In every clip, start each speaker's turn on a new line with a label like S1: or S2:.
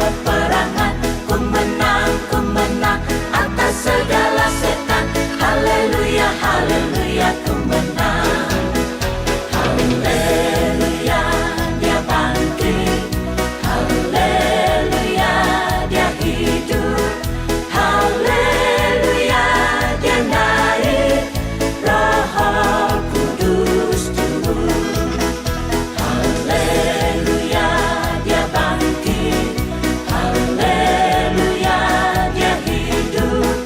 S1: peperangan. Ku menang atas segala setan. Haleluya, haleluya, ku menang. Haleluya, dia bangkit. Haleluya, dia hidup. Haleluya, dia naik. Roh Kudus turun. Haleluya, dia bangkit. Haleluya, dia hidup.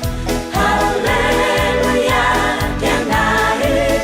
S1: Haleluya, dia naik.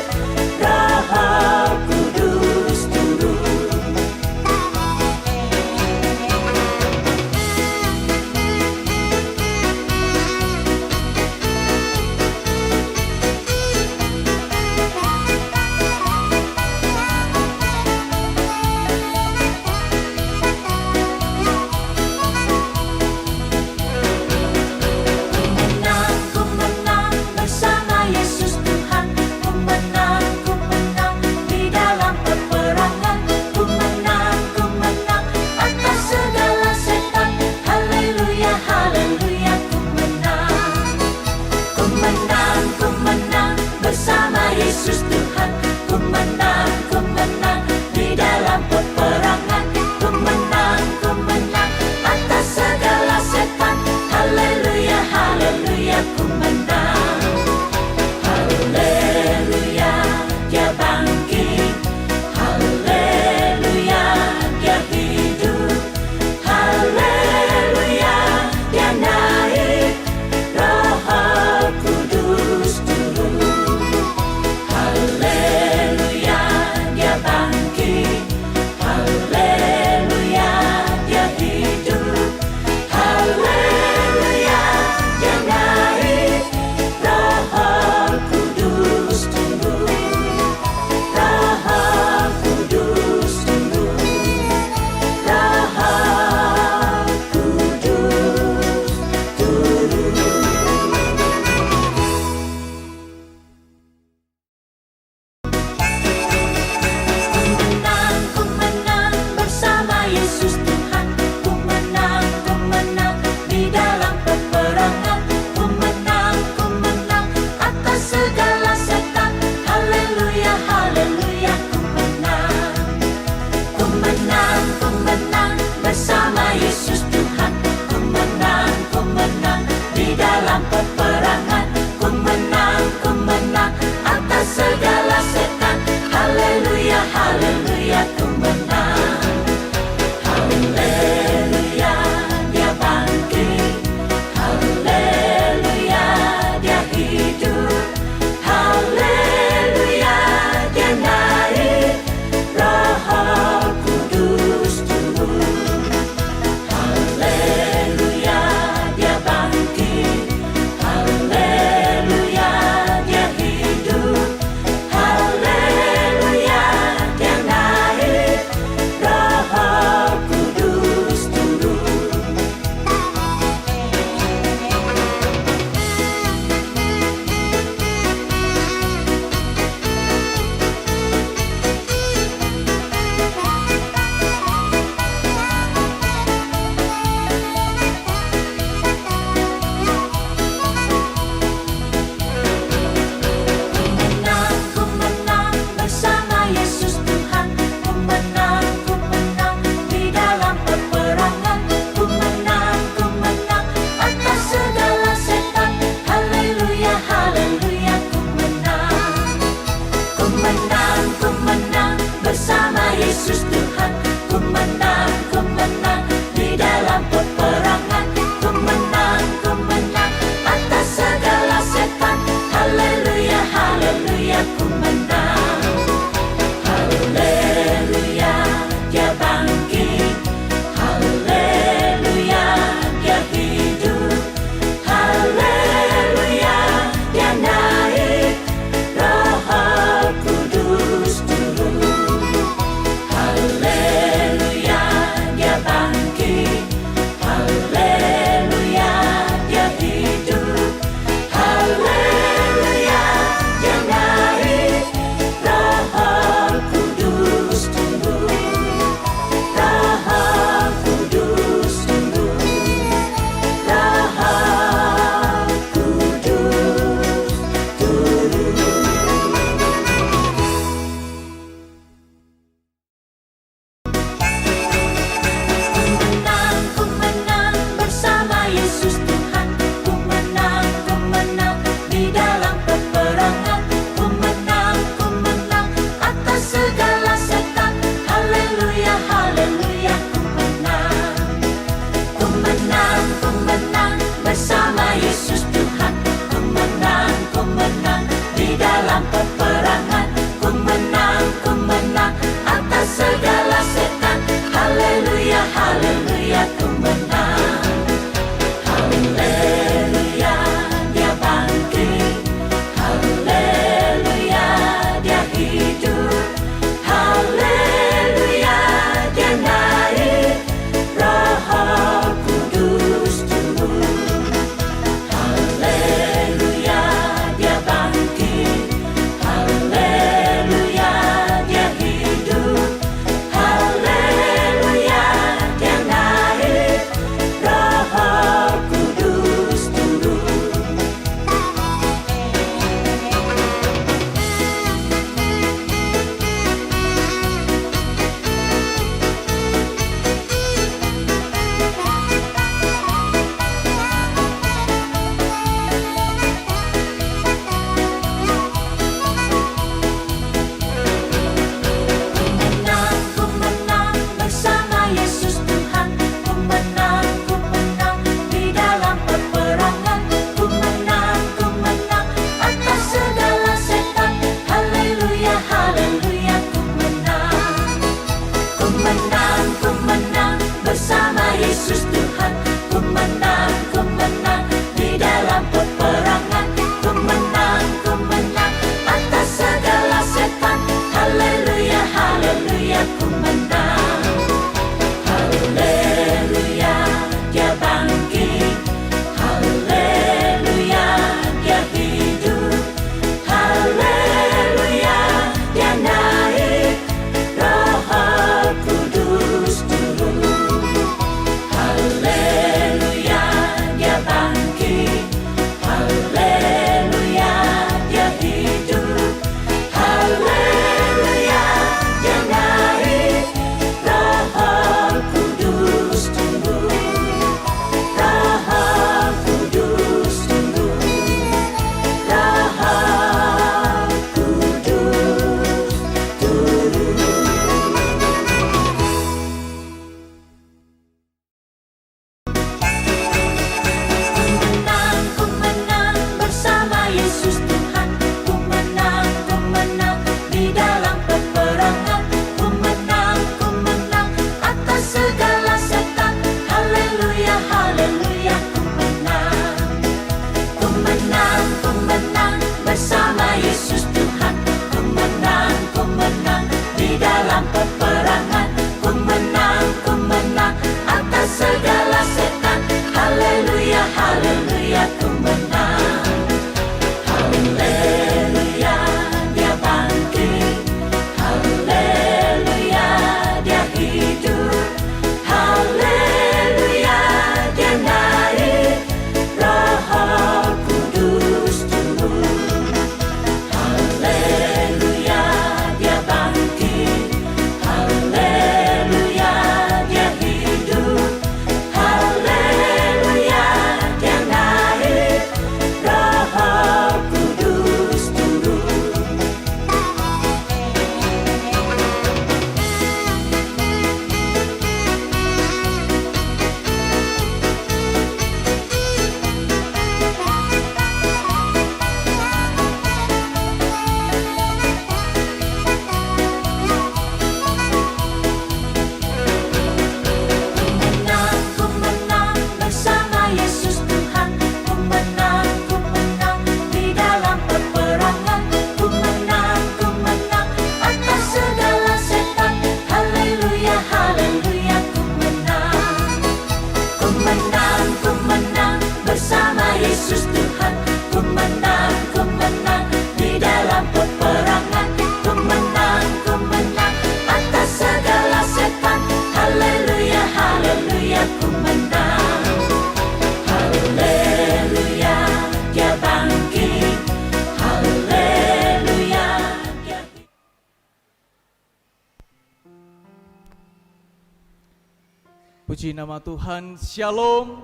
S2: Puji nama Tuhan, Shalom.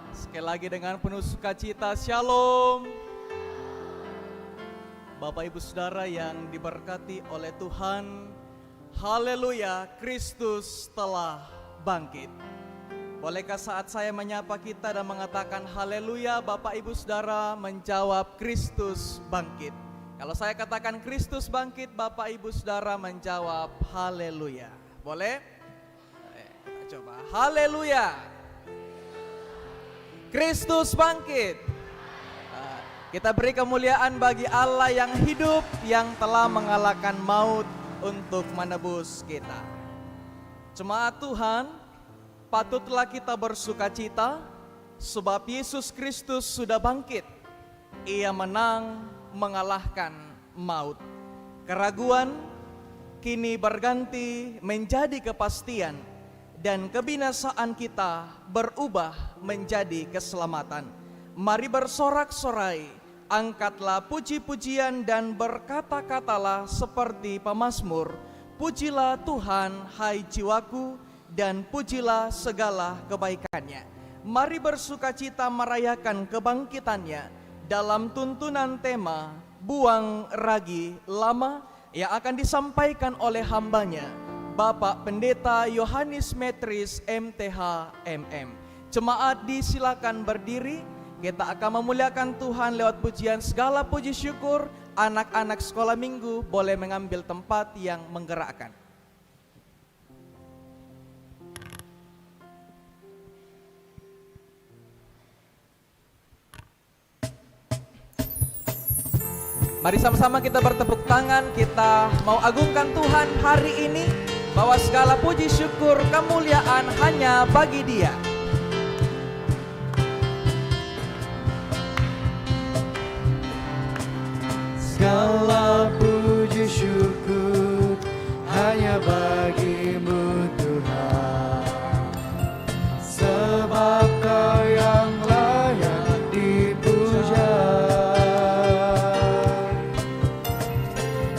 S2: Sekali lagi dengan penuh sukacita, Shalom. Bapak Ibu Saudara yang diberkati oleh Tuhan, haleluya, Kristus telah bangkit. Bolehkah saat saya menyapa kita dan mengatakan haleluya, Bapak Ibu Saudara menjawab Kristus bangkit. Kalau saya katakan Kristus bangkit, Bapak Ibu Saudara menjawab haleluya. Boleh? Kita coba. Haleluya. Kristus bangkit. Kita beri kemuliaan bagi Allah yang hidup, yang telah mengalahkan maut untuk menebus kita. Jemaat Tuhan, patutlah kita bersukacita sebab Yesus Kristus sudah bangkit. Ia menang mengalahkan maut. Keraguan kini berganti menjadi kepastian dan kebinasaan kita berubah menjadi keselamatan. Mari bersorak-sorai, angkatlah puji-pujian dan berkata-katalah seperti pemazmur. Pujilah Tuhan, hai jiwaku, dan pujilah segala kebaikannya. Mari bersukacita merayakan kebangkitannya dalam tuntunan tema Buang Ragi Lama yang akan disampaikan oleh hambanya, Bapak Pendeta Yohanes Metris MTH MM. Jemaat disilakan berdiri, kita akan memuliakan Tuhan lewat pujian segala puji syukur. Anak-anak sekolah minggu boleh mengambil tempat yang menggerakkan. Mari sama-sama kita bertepuk tangan, kita mau agungkan Tuhan hari ini, bahwa segala puji syukur kemuliaan hanya bagi Dia.
S3: Segala puji syukur hanya bagi-Mu Tuhan, sebab Kau yang layak dipuja.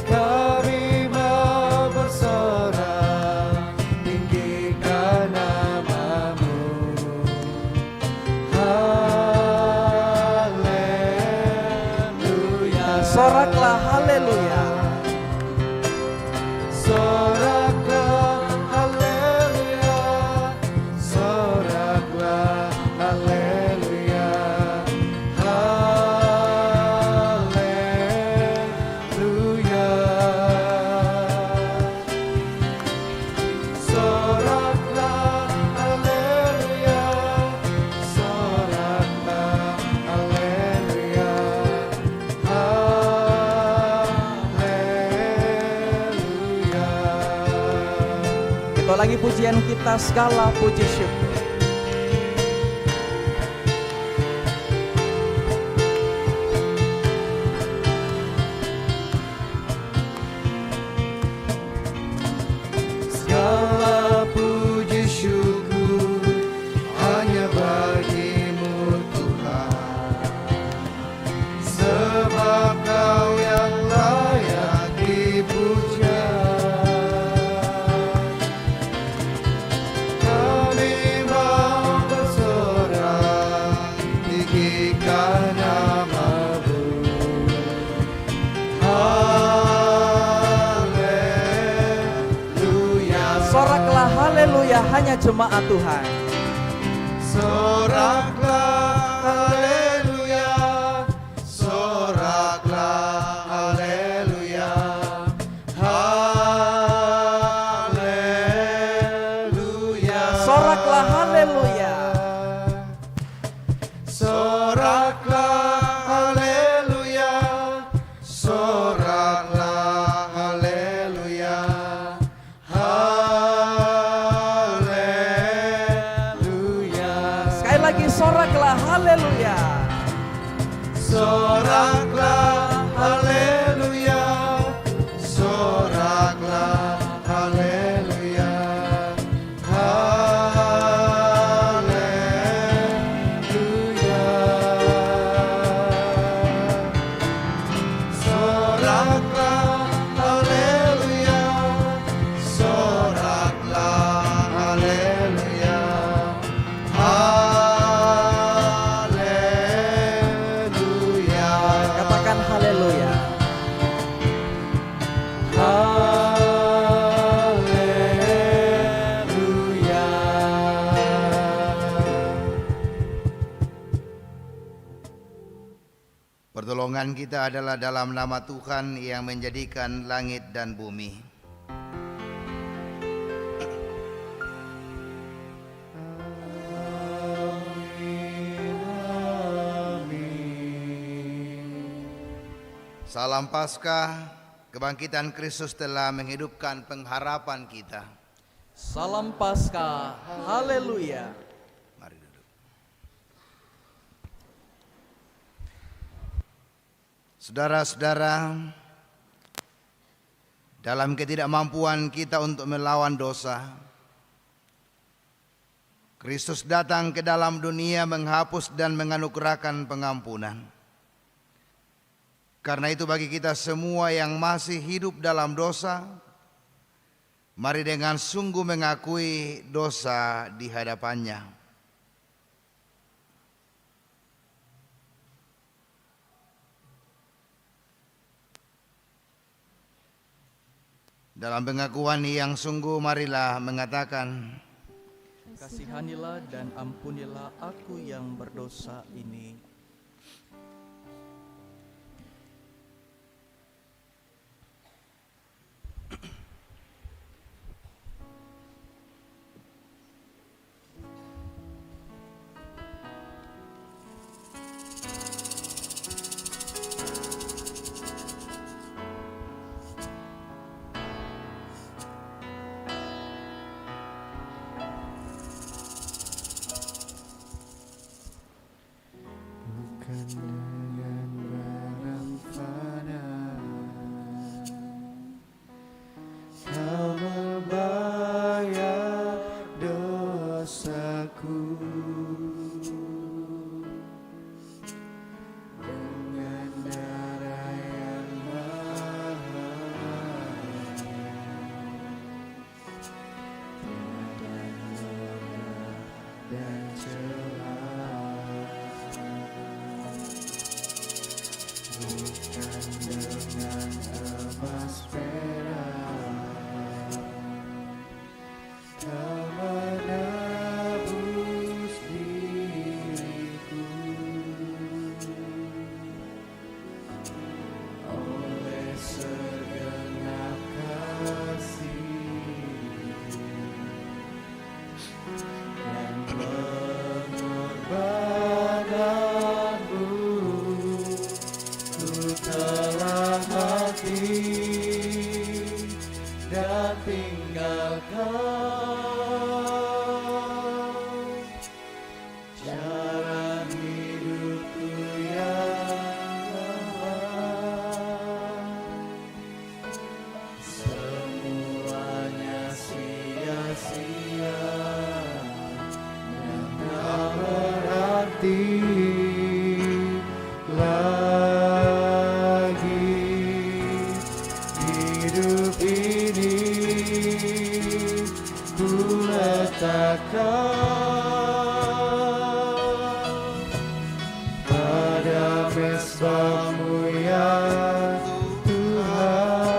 S3: Kami mau bersorak tinggikan nama-Mu. Haleluya.
S2: Soraklah haleluya.
S3: Soraklah haleluya. Soraklah haleluya. Haleluya. Soraklah haleluya. Soraklah haleluya.
S2: Itu lagi pujian kita, segala puji syukur.
S3: Segala puji syukur hanya bagi-Mu Tuhan, sebab Kau yang layak dipuja. Kami mau bersorak tinggikan nama-Mu. Haleluya.
S2: Soraklah haleluya hanya jemaat Tuhan.
S3: Soraklah haleluya. Soraklah haleluya. Haleluya.
S2: Soraklah haleluya.
S3: Soraklah haleluya. Soraklah haleluya. Haleluya.
S2: Sekali lagi soraklah haleluya.
S3: Soraklah haleluya. Soraklah haleluya. Haleluya. Soraklah haleluya. Soraklah haleluya.
S4: Pertolongan kita adalah dalam nama Tuhan yang menjadikan langit dan bumi. Salam Paskah, kebangkitan Kristus telah menghidupkan pengharapan kita.
S2: Salam Paskah, haleluya.
S4: Mari duduk. Saudara-saudara, dalam ketidakmampuan kita untuk melawan dosa, Kristus datang ke dalam dunia menghapus dan menganugerahkan pengampunan. Karena itu bagi kita semua yang masih hidup dalam dosa, mari dengan sungguh mengakui dosa di hadapannya. Dalam pengakuan yang sungguh, marilah mengatakan,
S2: Kasihanilah dan ampunilah aku yang berdosa ini.
S3: Bukan dengan barang fana Kau membayar dosaku, dengan darah yang mahal, tiada noda dan celah. Bukan dengan emas perak Kau menebus diriku, oleh segenap kasih dan pengorbananmu. Ku telah mati dan tinggal Kau, jalan hidupku yang aman. Semuanya sia-sia dan tak berarti lagi. Hidup ini ku letakkan pada mezbah-Mu ya Tuhan.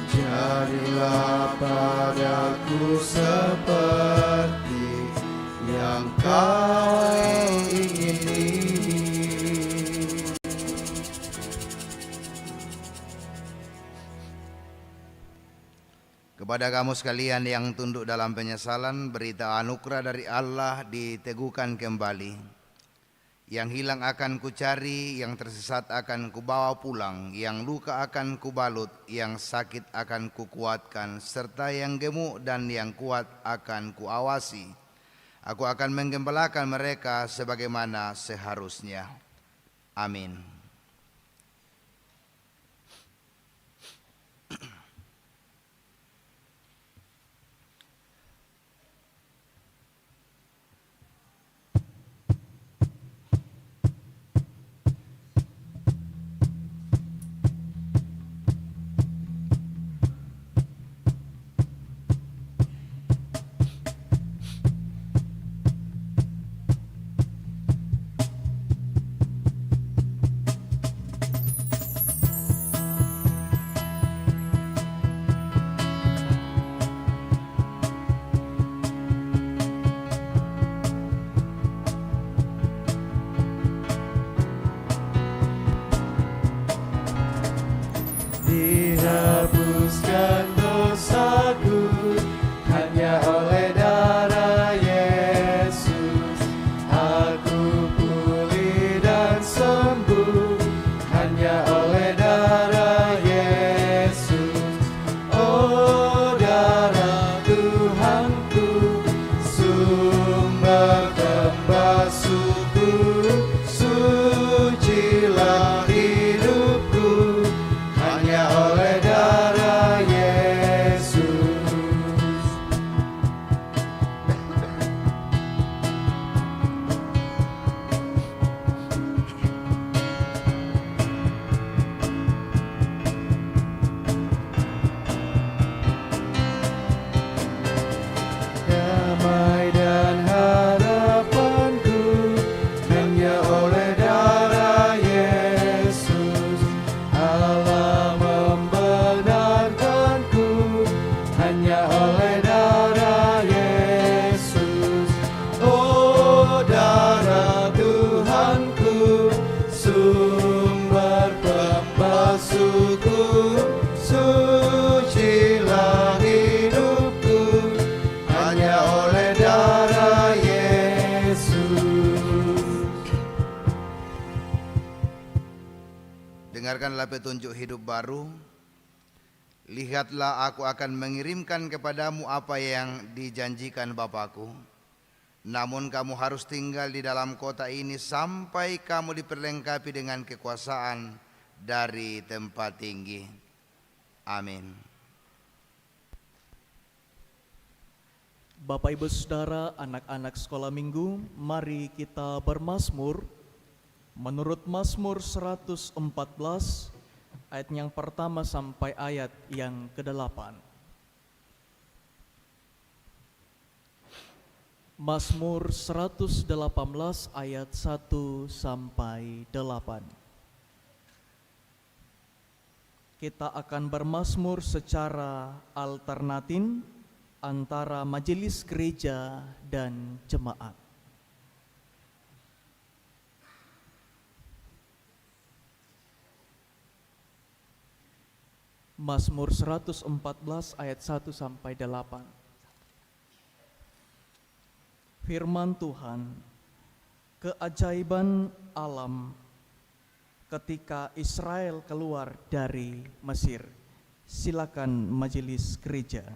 S3: Jadilah padaku seperti yang Kau ingini.
S4: kepada kamu sekalian yang tunduk dalam penyesalan, berita anugerah dari Allah diteguhkan kembali. Yang hilang akan kucari, yang tersesat akan kubawa pulang, yang luka akan kubalut, yang sakit akan kukuatkan, serta yang gemuk dan yang kuat akan kuawasi. Aku akan menggembalakan mereka sebagaimana seharusnya. Amin. ajarkanlah petunjuk hidup baru. Lihatlah, aku akan mengirimkan kepadamu apa yang dijanjikan Bapakku. Namun kamu harus tinggal di dalam kota ini sampai kamu diperlengkapi dengan kekuasaan dari tempat tinggi. Amin.
S2: Bapak Ibu Saudara, anak-anak sekolah minggu, mari kita bermazmur menurut Mazmur 114 ayat yang pertama sampai ayat yang ke-8. Mazmur 118 ayat 1 sampai 8. Kita akan bermazmur secara alternatif antara majelis gereja dan jemaat. Mazmur 114 ayat 1 sampai 8. Firman Tuhan, keajaiban alam ketika Israel keluar dari Mesir. Silakan majelis gereja.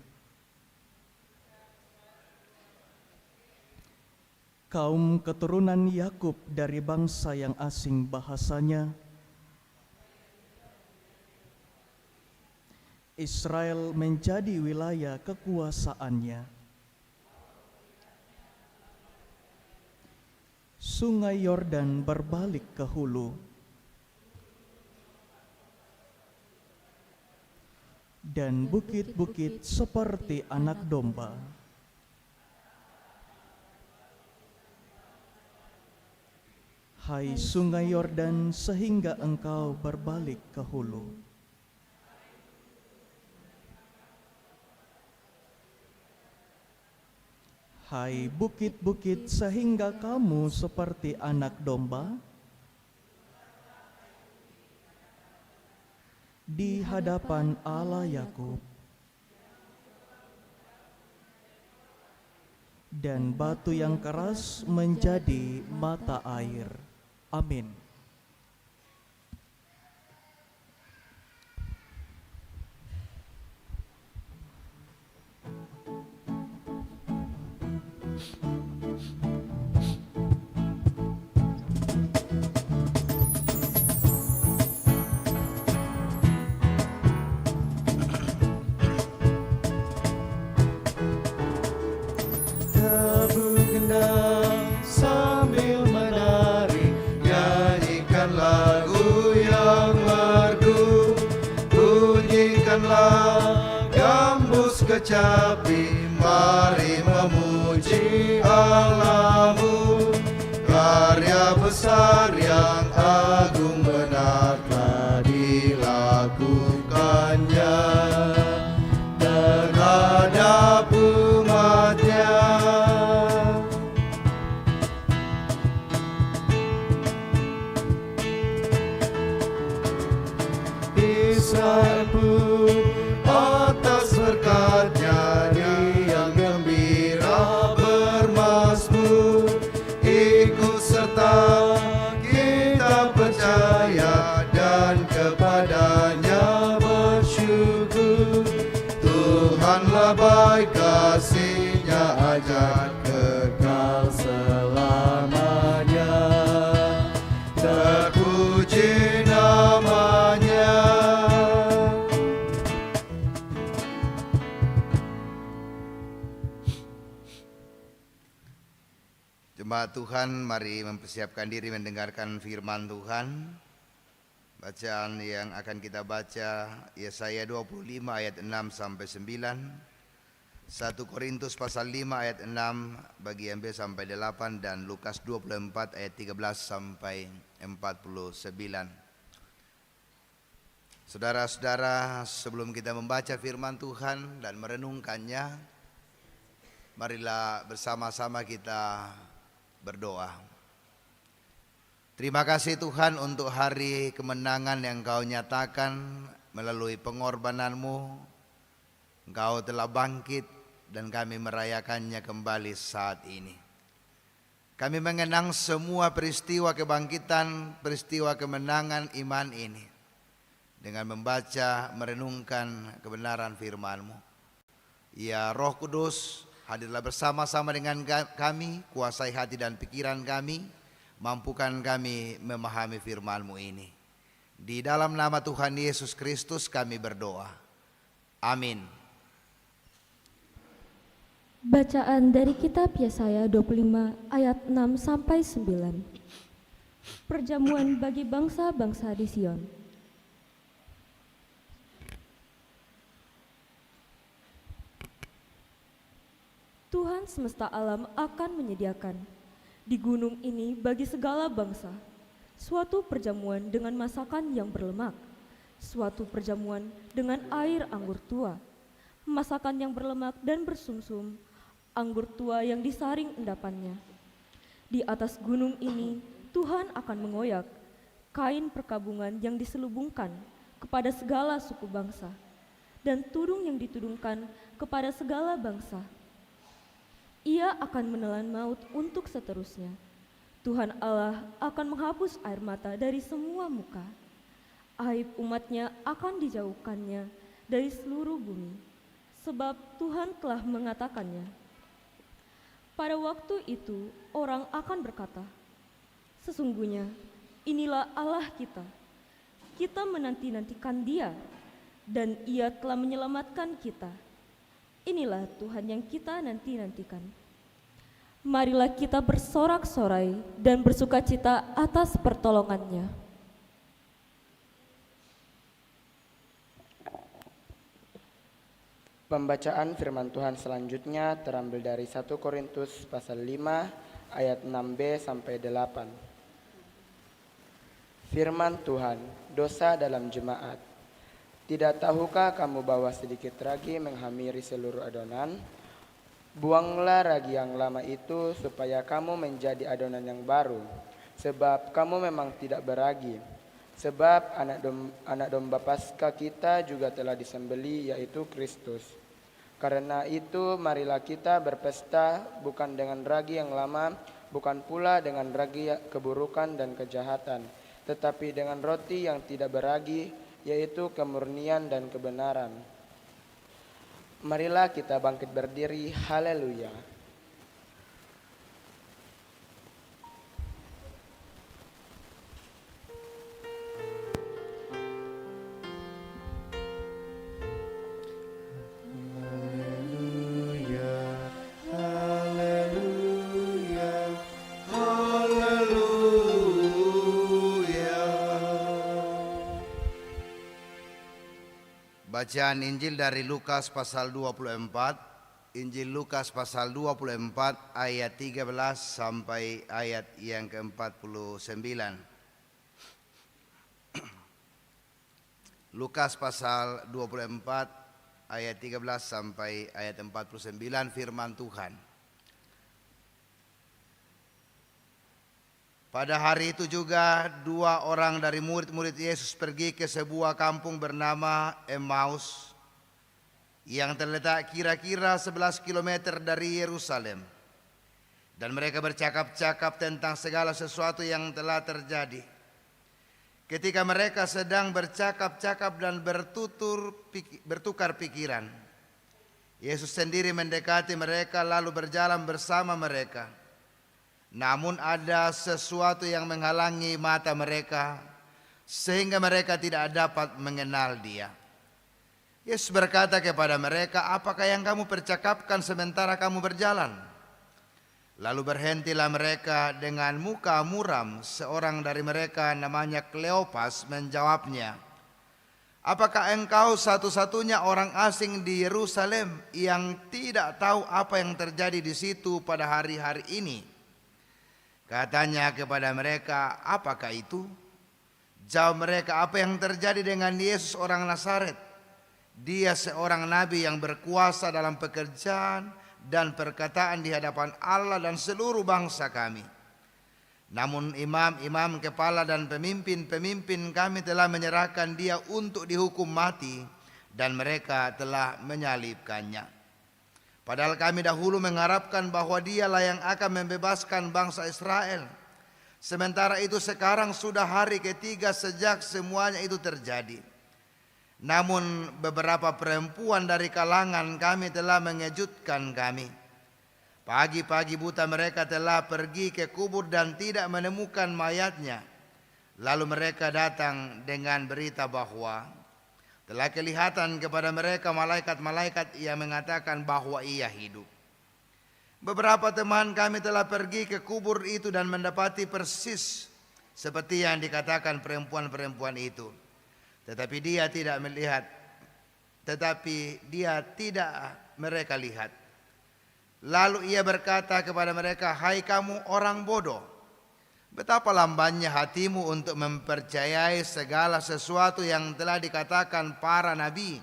S2: Kaum keturunan Yakub dari bangsa yang asing bahasanya, Israel menjadi wilayah kekuasaannya. Sungai Yordan berbalik ke hulu, dan bukit-bukit seperti anak domba. Hai sungai Yordan, sehingga engkau berbalik ke hulu. Hai bukit-bukit, sehingga kamu seperti anak domba di hadapan Allah Yakub. Dan batu yang keras menjadi mata air. Amin.
S3: Sambil menari, nyanyikan lagu yang merdu, bunyikanlah gambus kecapi, mari memuji Allahmu. Karya besar yang agung benar telah dilakukannya terhadap umatnya. Israel pun atas berkat-Nya yang gembira bermazmur, ikut serta kita percaya dan kepadanya bersyukur. Tuhanlah baik, kasih-Nya ajar kekal selamanya, terpuji namanya.
S4: Jemaat Tuhan, mari mempersiapkan diri mendengarkan firman Tuhan. Bacaan yang akan kita baca Yesaya 25 ayat 6 sampai 9, 1 Korintus pasal 5 ayat 6 bagian B sampai 8, dan Lukas 24 ayat 13 sampai 49. Saudara-saudara, sebelum kita membaca firman Tuhan dan merenungkannya, marilah bersama-sama kita berdoa. Terima kasih Tuhan untuk hari kemenangan yang Engkau nyatakan melalui pengorbanan-Mu. Engkau telah bangkit dan kami merayakannya kembali saat ini. Kami mengenang semua peristiwa kebangkitan, peristiwa kemenangan iman ini. dengan membaca, merenungkan kebenaran firman-Mu. Ya Roh Kudus, hadirlah bersama-sama dengan kami, kuasai hati dan pikiran kami, mampukan kami memahami firman-Mu ini. Di dalam nama Tuhan Yesus Kristus kami berdoa. Amin.
S5: Bacaan dari kitab Yesaya 25 ayat 6 sampai 9. Perjamuan bagi bangsa-bangsa di Sion. Tuhan semesta alam akan menyediakan di gunung ini bagi segala bangsa suatu perjamuan dengan masakan yang berlemak, suatu perjamuan dengan air anggur tua, masakan yang berlemak dan bersumsum, anggur tua yang disaring endapannya. Di atas gunung ini Tuhan akan mengoyak kain perkabungan yang diselubungkan kepada segala suku bangsa, dan tudung yang ditudungkan kepada segala bangsa. Ia akan menelan maut untuk seterusnya. Tuhan Allah akan menghapus air mata dari semua muka. Aib umatnya akan dijauhkannya dari seluruh bumi, sebab Tuhan telah mengatakannya. Pada waktu itu orang akan berkata, sesungguhnya inilah Allah kita. Kita menanti-nantikan Dia, dan Ia telah menyelamatkan kita. Inilah Tuhan yang kita nanti-nantikan. Marilah kita bersorak-sorai dan bersukacita atas pertolongannya.
S6: Pembacaan firman Tuhan selanjutnya terambil dari 1 Korintus pasal 5 ayat 6b sampai 8. Firman Tuhan, dosa dalam jemaat. Tidak tahukah kamu bahwa sedikit ragi menghamiri seluruh adonan? Buanglah ragi yang lama itu supaya kamu menjadi adonan yang baru, sebab kamu memang tidak beragi. Sebab anak domba Paskah kita juga telah disembelih, yaitu Kristus. Karena itu marilah kita berpesta bukan dengan ragi yang lama, bukan pula dengan ragi keburukan dan kejahatan, tetapi dengan roti yang tidak beragi, yaitu kemurnian dan kebenaran. Marilah kita bangkit berdiri, haleluya.
S4: Bacaan Injil dari Lukas pasal 24, Injil Lukas pasal 24 ayat 13 sampai ayat yang ke-49. Lukas pasal 24 ayat 13 sampai ayat 49 firman Tuhan. Pada hari itu juga 2 orang dari murid-murid Yesus pergi ke sebuah kampung bernama Emmaus yang terletak kira-kira 11 km dari Yerusalem. Dan mereka bercakap-cakap tentang segala sesuatu yang telah terjadi. Ketika mereka sedang bercakap-cakap dan bertukar pikiran, Yesus sendiri mendekati mereka lalu berjalan bersama mereka. Namun ada sesuatu yang menghalangi mata mereka, sehingga mereka tidak dapat mengenal Dia. Yesus berkata kepada mereka, "Apakah yang kamu percakapkan sementara kamu berjalan?" Lalu berhentilah mereka dengan muka muram. Seorang dari mereka namanya Kleopas menjawabnya, "Apakah engkau satu-satunya orang asing di Yerusalem yang tidak tahu apa yang terjadi di situ pada hari-hari ini?" Katanya kepada mereka, "Apakah itu?" Jawab mereka, "Apa yang terjadi dengan Yesus orang Nazaret? Dia seorang nabi yang berkuasa dalam pekerjaan dan perkataan di hadapan Allah dan seluruh bangsa kami. Namun imam-imam kepala dan pemimpin-pemimpin kami telah menyerahkan Dia untuk dihukum mati, dan mereka telah menyalibkannya. Padahal kami dahulu mengharapkan bahwa Dialah yang akan membebaskan bangsa Israel. Sementara itu sekarang sudah hari ketiga sejak semuanya itu terjadi. Namun beberapa perempuan dari kalangan kami telah mengejutkan kami. Pagi-pagi buta mereka telah pergi ke kubur dan tidak menemukan mayatnya. Lalu mereka datang dengan berita bahwa telah kelihatan kepada mereka malaikat-malaikat yang mengatakan bahwa ia hidup. Beberapa teman kami telah pergi ke kubur itu dan mendapati persis seperti yang dikatakan perempuan-perempuan itu. Tetapi dia tidak mereka lihat. Lalu ia berkata kepada mereka, "Hai kamu orang bodoh, betapa lambannya hatimu untuk mempercayai segala sesuatu yang telah dikatakan para nabi.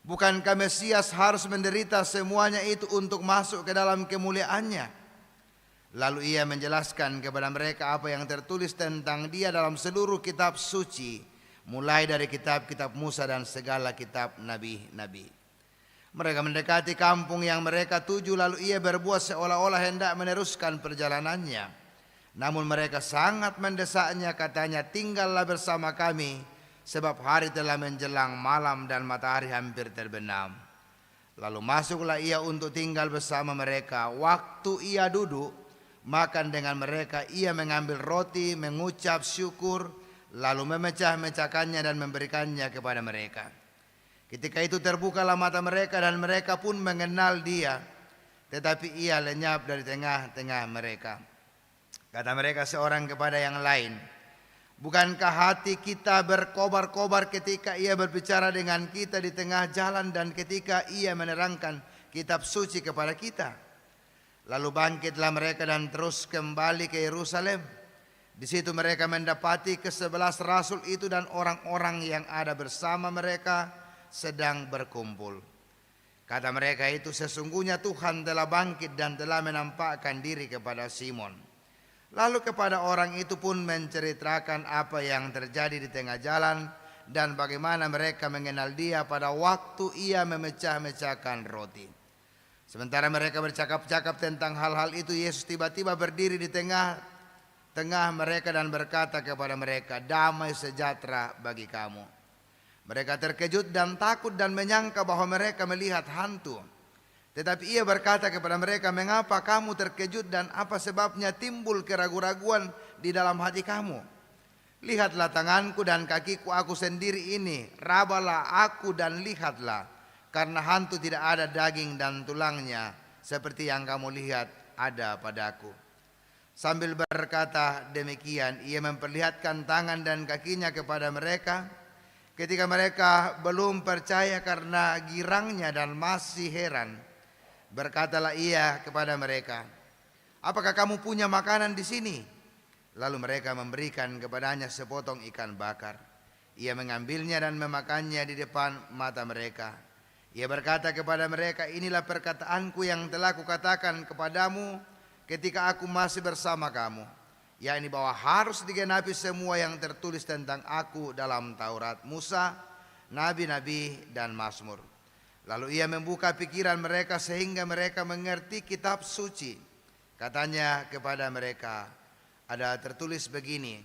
S4: Bukankah Mesias harus menderita semuanya itu untuk masuk ke dalam kemuliaannya?" Lalu ia menjelaskan kepada mereka apa yang tertulis tentang dia dalam seluruh kitab suci, mulai dari kitab-kitab Musa dan segala kitab nabi-nabi. Mereka mendekati kampung yang mereka tuju, lalu ia berbuat seolah-olah hendak meneruskan perjalanannya. Namun mereka sangat mendesaknya, katanya, "Tinggallah bersama kami, sebab hari telah menjelang malam dan matahari hampir terbenam." Lalu masuklah ia untuk tinggal bersama mereka. Waktu ia duduk makan dengan mereka, ia mengambil roti, mengucap syukur, lalu memecah-mecahkannya dan memberikannya kepada mereka. Ketika itu terbukalah mata mereka dan mereka pun mengenal dia, tetapi ia lenyap dari tengah-tengah mereka. Kata mereka seorang kepada yang lain, "Bukankah hati kita berkobar-kobar ketika ia berbicara dengan kita di tengah jalan dan ketika ia menerangkan kitab suci kepada kita?" Lalu bangkitlah mereka dan terus kembali ke Yerusalem. Di situ mereka mendapati ke-11 rasul itu dan orang-orang yang ada bersama mereka sedang berkumpul. Kata mereka itu, "Sesungguhnya Tuhan telah bangkit dan telah menampakkan diri kepada Simon." Lalu kepada orang itu pun menceritakan apa yang terjadi di tengah jalan dan bagaimana mereka mengenal dia pada waktu ia memecah-mecahkan roti. Sementara mereka bercakap-cakap tentang hal-hal itu, Yesus tiba-tiba berdiri di tengah mereka dan berkata kepada mereka, "Damai sejahtera bagi kamu." Mereka terkejut dan takut dan menyangka bahwa mereka melihat hantu. Tetapi ia berkata kepada mereka, "Mengapa kamu terkejut dan apa sebabnya timbul keraguan-raguan di dalam hati kamu? Lihatlah tanganku dan kakiku, aku sendiri ini. Rabalah aku dan lihatlah, karena hantu tidak ada daging dan tulangnya seperti yang kamu lihat ada padaku." Sambil berkata demikian, ia memperlihatkan tangan dan kakinya kepada mereka. Ketika mereka belum percaya karena girangnya dan masih heran, berkatalah ia kepada mereka, "Apakah kamu punya makanan di sini?" Lalu mereka memberikan kepadanya sepotong ikan bakar. Ia mengambilnya dan memakannya di depan mata mereka. Ia berkata kepada mereka, "Inilah perkataanku yang telah kukatakan kepadamu ketika aku masih bersama kamu, yakni bahwa harus digenapi semua yang tertulis tentang aku dalam Taurat, Musa, nabi-nabi dan Mazmur." Lalu ia membuka pikiran mereka sehingga mereka mengerti kitab suci. Katanya kepada mereka, "Ada tertulis begini,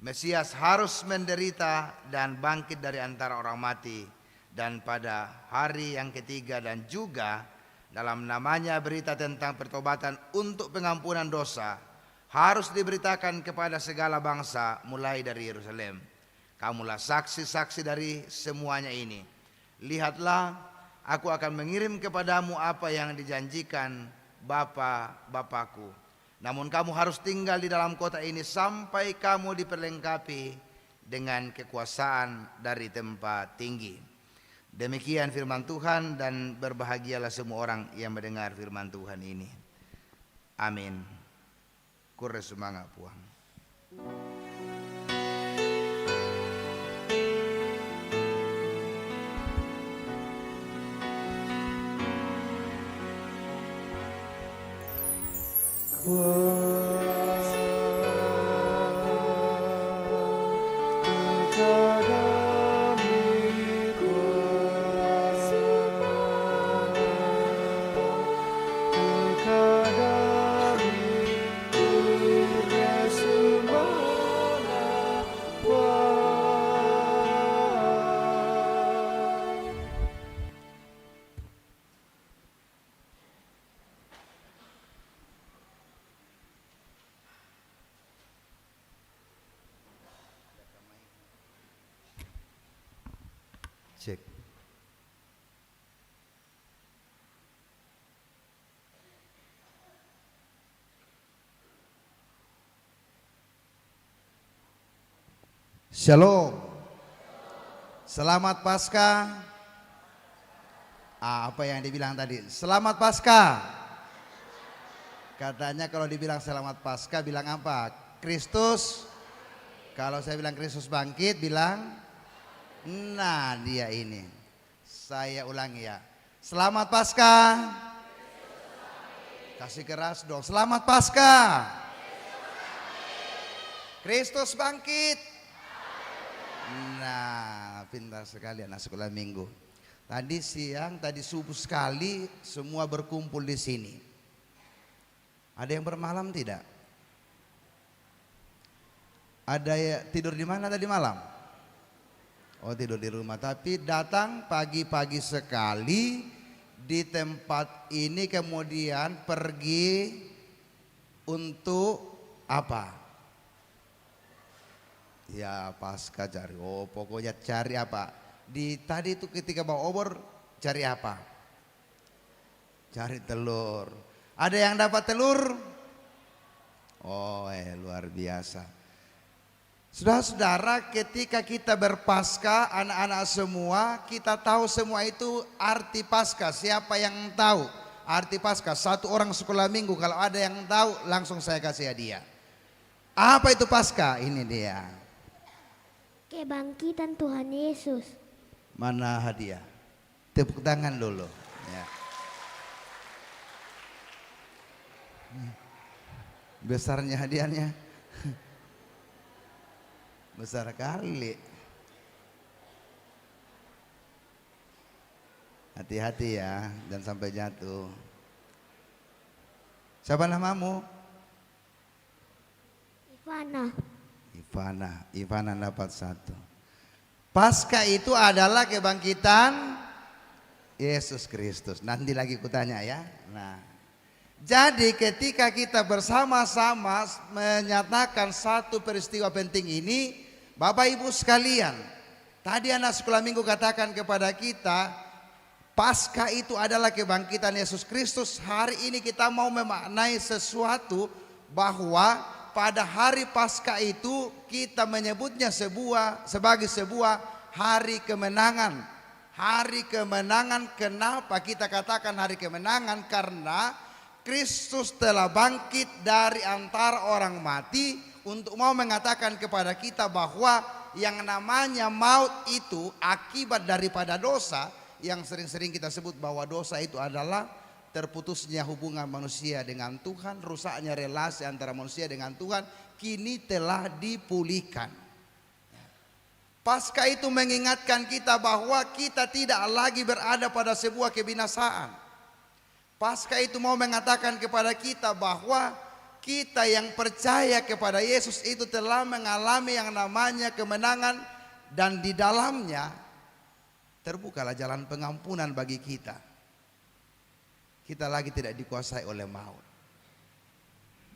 S4: Mesias harus menderita dan bangkit dari antara orang mati, dan pada hari yang ketiga, dan juga dalam namanya berita tentang pertobatan untuk pengampunan dosa harus diberitakan kepada segala bangsa mulai dari Yerusalem. Kamulah saksi-saksi dari semuanya ini. Lihatlah, aku akan mengirim kepadamu apa yang dijanjikan Bapa-Bapakku. Namun kamu harus tinggal di dalam kota ini sampai kamu diperlengkapi dengan kekuasaan dari tempat tinggi." Demikian firman Tuhan, dan berbahagialah semua orang yang mendengar firman Tuhan ini. Amin. Kurre semangat puang.
S3: Cek. Shalom. Selamat Paskah. Apa yang dibilang tadi? Selamat Paskah. Katanya kalau dibilang selamat Paskah bilang apa? Kristus. Kalau saya bilang Kristus bangkit bilang, nah dia ini. Saya ulangi ya. Selamat Paskah. Kasih keras dong. Selamat Paskah. Kristus bangkit. Nah, pintar sekali anak sekolah minggu. Tadi siang, tadi subuh sekali semua berkumpul di sini. Ada yang bermalam tidak? Ada ya, tidur di mana tadi malam? Oh, tidur di rumah. Tapi datang pagi-pagi sekali di tempat ini kemudian pergi untuk apa? Ya pasca cari, oh pokoknya cari apa? Tadi itu ketika bawa obor cari apa? Cari telur. Ada yang dapat telur? Oh luar biasa. Saudara-saudara, ketika kita berpasca, anak-anak semua, kita tahu semua itu arti pasca. Siapa yang tahu arti pasca? Satu orang sekolah minggu, kalau ada yang tahu langsung saya kasih hadiah. Apa itu pasca? Ini dia.
S7: Kebangkitan Tuhan Yesus.
S3: Mana hadiah? Tepuk tangan dulu. Ya. Besarnya hadiahnya. Besar kali. Hati-hati ya, jangan sampai jatuh. Siapa namamu? Ivana dapat satu. Paskah itu adalah kebangkitan Yesus Kristus. Nanti lagi kutanya ya. Nah, jadi ketika kita bersama-sama menyatakan satu peristiwa penting ini, Bapak Ibu sekalian, tadi anak sekolah minggu katakan kepada kita, Paskah itu adalah kebangkitan Yesus Kristus. Hari ini kita mau memaknai sesuatu bahwa pada hari Paskah itu kita menyebutnya sebagai sebuah hari kemenangan. Hari kemenangan, kenapa kita katakan hari kemenangan? Karena Kristus telah bangkit dari antara orang mati untuk mau mengatakan kepada kita bahwa yang namanya maut itu akibat daripada dosa, yang sering-sering kita sebut bahwa dosa itu adalah terputusnya hubungan manusia dengan Tuhan, rusaknya relasi antara manusia dengan Tuhan, kini telah dipulihkan. Paskah itu mengingatkan kita bahwa kita tidak lagi berada pada sebuah kebinasaan. Paskah itu mau mengatakan kepada kita bahwa kita yang percaya kepada Yesus itu telah mengalami yang namanya kemenangan, dan di dalamnya terbukalah jalan pengampunan bagi kita. Kita lagi tidak dikuasai oleh maut.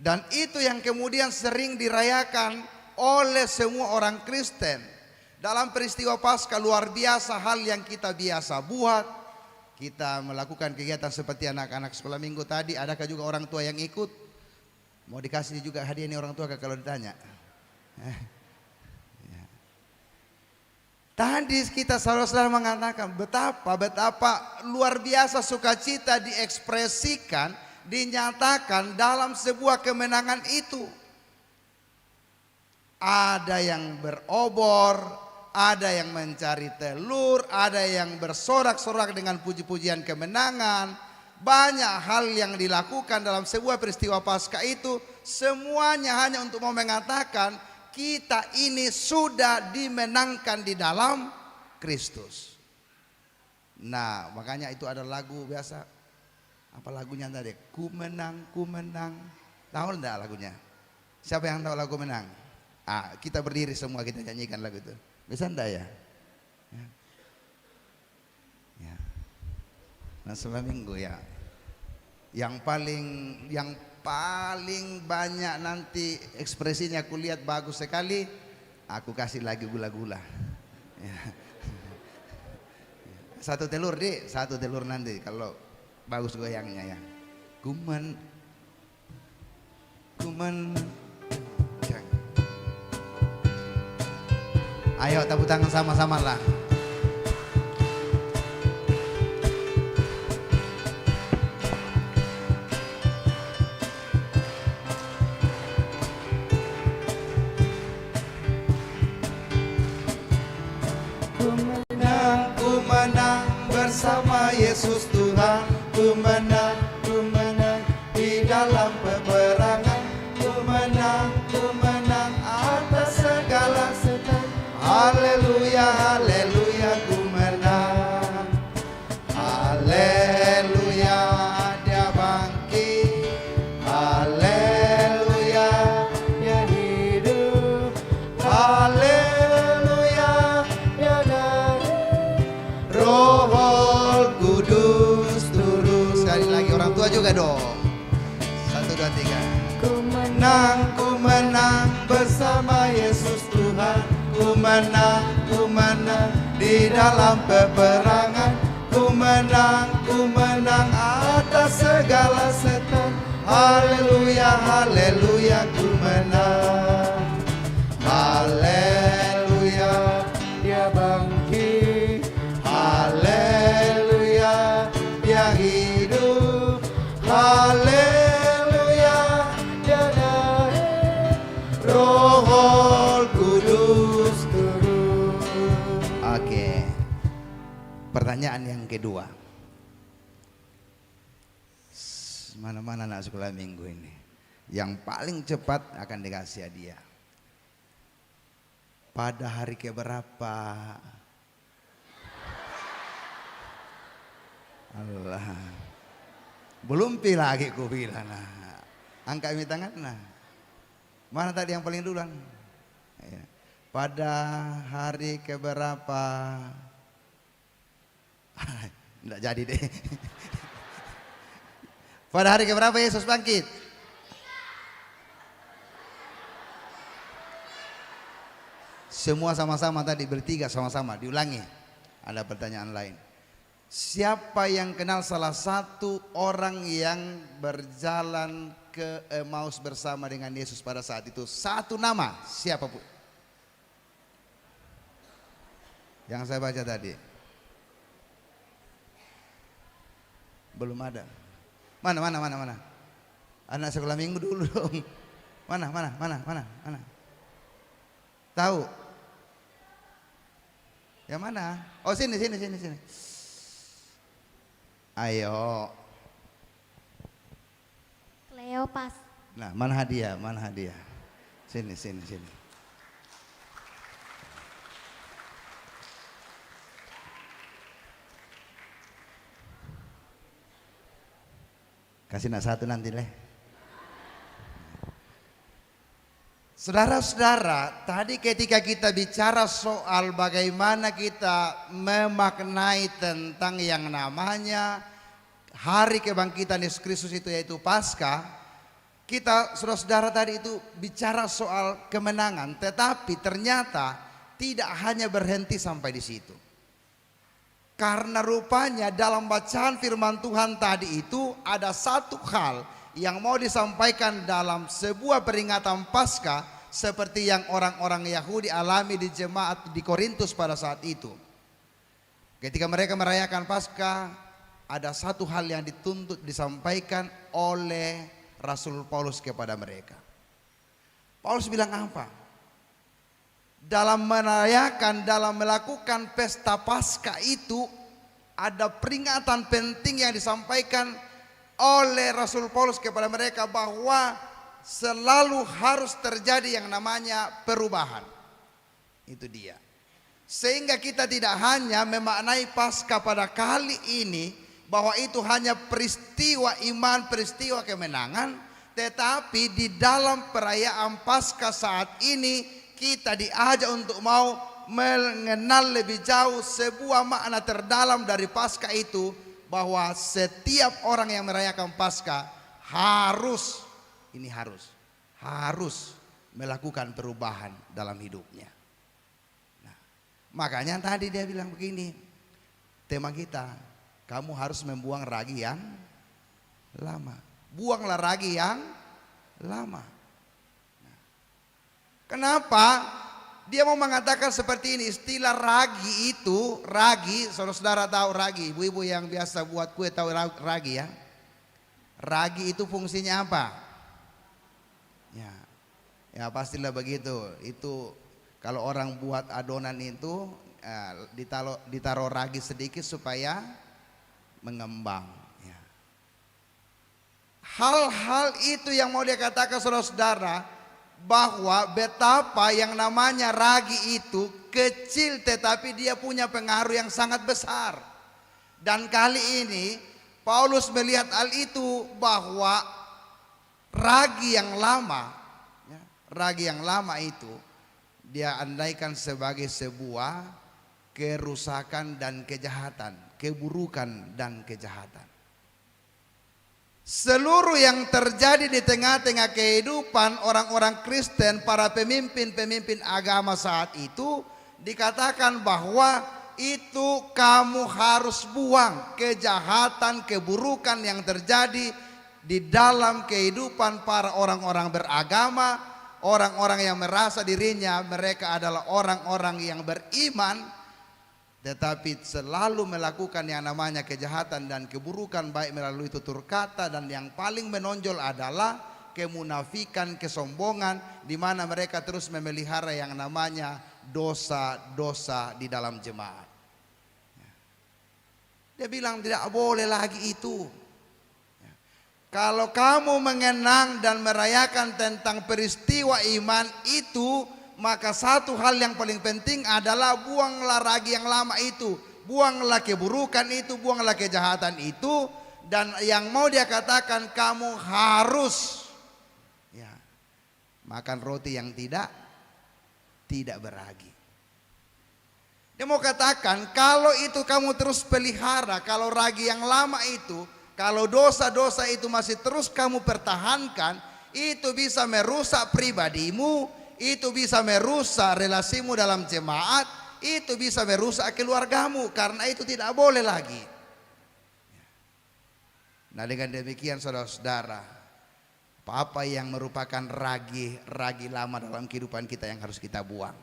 S3: Dan itu yang kemudian sering dirayakan oleh semua orang Kristen. Dalam peristiwa Paskah luar biasa hal yang kita biasa buat. Kita melakukan kegiatan seperti anak-anak sekolah minggu tadi. Adakah juga orang tua yang ikut? Mau dikasih juga hadiah ini orang tua kalau ditanya? Tadi kita saudara-saudara mengatakan betapa luar biasa sukacita diekspresikan, dinyatakan dalam sebuah kemenangan itu. Ada yang berobor, ada yang mencari telur, ada yang bersorak-sorak dengan puji-pujian kemenangan. Banyak hal yang dilakukan dalam sebuah peristiwa Paskah itu, semuanya hanya untuk mau mengatakan kita ini sudah dimenangkan di dalam Kristus. Nah, makanya itu ada lagu biasa. Apa lagunya tadi? Ku menang, ku menang. Tahu enggak lagunya? Siapa yang tahu lagu menang? Kita berdiri semua, kita nyanyikan lagu itu. Bisa enggak ya? Ya. Nah, selama minggu ya. Yang paling banyak nanti ekspresinya aku lihat bagus sekali, aku kasih lagi gula-gula. Ya. satu telur deh, satu telur nanti kalau bagus goyangnya ya. Kumen, ayo tepuk tangan sama-sama lah. Ku menang bersama Yesus Tuhan. Ku menang di dalam peperangan. Ku menang atas segala setan. Haleluya, haleluya, ku menang. Haleluya, dia bangkit. Haleluya, dia hidup. Haleluya, dia naik. Roh Kudus turun. Sekali lagi orang tua juga dong. 1, 2, 3. Ku menang bersama Yesus Tuhan. Ku menang di dalam peperangan. Ku menang atas segala setan. Haleluya, haleluya, ku menang. Haleluya, dia bangkit. Haleluya, dia hidup. Haleluya, dia naik. Roh Kudus turun. Oke. Pertanyaan yang kedua. Mana-mana anak sekolah minggu ini. Yang paling cepat akan dikasih hadiah. Pada hari keberapa? Allah. Belum pi lagi ku bilang. Nah. Angkat mi tangan nah. Mana tadi yang paling duluan? Ya. Pada hari keberapa? Enggak jadi deh. Pada hari keberapa Yesus bangkit? Semua sama-sama tadi, bertiga sama-sama, diulangi. Ada pertanyaan lain. Siapa yang kenal salah satu orang yang berjalan ke Emmaus bersama dengan Yesus pada saat itu? Satu nama, siapapun. Yang saya baca tadi. Belum ada. Mana? Anak sekolah minggu dulu dong. Mana? Tahu? Yang mana? Oh sini. Ayo.
S7: Kleopas.
S3: Nah, mana hadiah? Sini. Kasih nak satu nanti leh. Saudara-saudara, tadi ketika kita bicara soal bagaimana kita memaknai tentang yang namanya hari kebangkitan Yesus Kristus itu yaitu Paskah, kita saudara-saudara tadi itu bicara soal kemenangan, tetapi ternyata tidak hanya berhenti sampai di situ. Karena rupanya dalam bacaan firman Tuhan tadi itu ada satu hal yang mau disampaikan dalam sebuah peringatan Paskah seperti yang orang-orang Yahudi alami di jemaat di Korintus pada saat itu. Ketika mereka merayakan Paskah, ada satu hal yang dituntut disampaikan oleh Rasul Paulus kepada mereka. Paulus bilang apa? Dalam merayakan, dalam melakukan pesta Paskah itu ada peringatan penting yang disampaikan oleh Rasul Paulus kepada mereka bahwa selalu harus terjadi yang namanya perubahan. Itu dia. Sehingga kita tidak hanya memaknai Paskah pada kali ini bahwa itu hanya peristiwa iman, peristiwa kemenangan, tetapi di dalam perayaan Paskah saat ini kita diajak untuk mau mengenal lebih jauh sebuah makna terdalam dari Paskah itu, bahwa setiap orang yang merayakan Paskah harus melakukan perubahan dalam hidupnya. Nah, makanya tadi dia bilang begini, tema kita. Kamu harus membuang ragi yang lama. Buanglah ragi yang lama. Kenapa? Dia mau mengatakan seperti ini. Istilah ragi itu, ragi, saudara-saudara tahu ragi. Ibu-ibu yang biasa buat kue tahu ragi ya. Ragi itu fungsinya apa? Ya pastilah begitu. Itu kalau orang buat adonan itu ditaruh ragi sedikit supaya mengembang. Ya. Hal-hal itu yang mau dia katakan saudara-saudara, bahwa betapa yang namanya ragi itu kecil tetapi dia punya pengaruh yang sangat besar. Dan kali ini Paulus melihat hal itu, bahwa ragi yang lama, ragi yang lama itu dia andaikan sebagai sebuah kerusakan dan kejahatan, keburukan dan kejahatan. Seluruh yang terjadi di tengah-tengah kehidupan orang-orang Kristen, para pemimpin-pemimpin agama saat itu, dikatakan bahwa itu kamu harus buang kejahatan, keburukan yang terjadi di dalam kehidupan para orang-orang beragama. Orang-orang yang merasa dirinya mereka adalah orang-orang yang beriman, tetapi selalu melakukan yang namanya kejahatan dan keburukan, baik melalui tutur kata, dan yang paling menonjol adalah kemunafikan, kesombongan, di mana mereka terus memelihara yang namanya dosa-dosa di dalam jemaat. Dia bilang tidak boleh lagi itu. Kalau kamu mengenang dan merayakan tentang peristiwa iman itu, maka satu hal yang paling penting adalah buanglah ragi yang lama itu, buanglah keburukan itu, buanglah kejahatan itu. Dan yang mau dia katakan, kamu harus makan roti yang tidak beragi. Dia mau katakan, kalau itu kamu terus pelihara, kalau ragi yang lama itu, kalau dosa-dosa itu masih terus kamu pertahankan, itu bisa merusak pribadimu, itu bisa merusak relasimu dalam jemaat, itu bisa merusak keluargamu, karena itu tidak boleh lagi. Nah, dengan demikian saudara-saudara, apa yang merupakan ragi lama dalam kehidupan kita yang harus kita buang.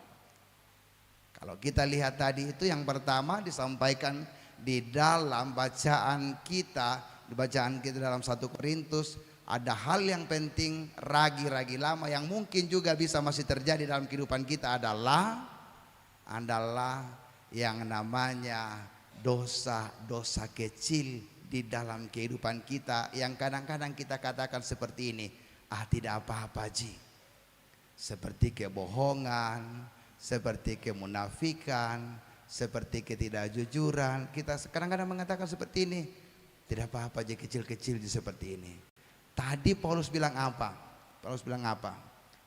S3: Kalau kita lihat tadi itu, yang pertama disampaikan di dalam bacaan kita dalam 1 Korintus, ada hal yang penting, ragi-ragi lama yang mungkin juga bisa masih terjadi dalam kehidupan kita adalah yang namanya dosa-dosa kecil di dalam kehidupan kita, yang kadang-kadang kita katakan seperti ini, tidak apa-apa Ji, seperti kebohongan, seperti kemunafikan, seperti ketidakjujuran. Kita kadang-kadang mengatakan seperti ini, tidak apa-apa aja kecil-kecil seperti ini. Tadi Paulus bilang apa?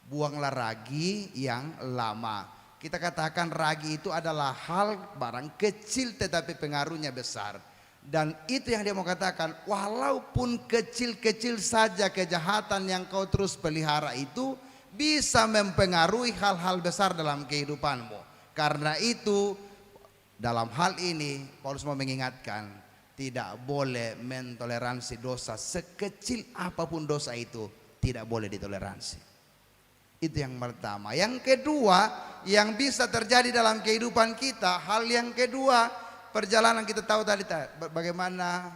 S3: Buanglah ragi yang lama. Kita katakan ragi itu adalah hal barang kecil tetapi pengaruhnya besar. Dan itu yang dia mau katakan, walaupun kecil-kecil saja kejahatan yang kau terus pelihara itu bisa mempengaruhi hal-hal besar dalam kehidupanmu. Karena itu dalam hal ini Paulus mau mengingatkan, tidak boleh mentoleransi dosa, sekecil apapun dosa itu tidak boleh ditoleransi. Itu yang pertama. Yang kedua yang bisa terjadi dalam kehidupan kita, hal yang kedua, perjalanan kita tahu tadi bagaimana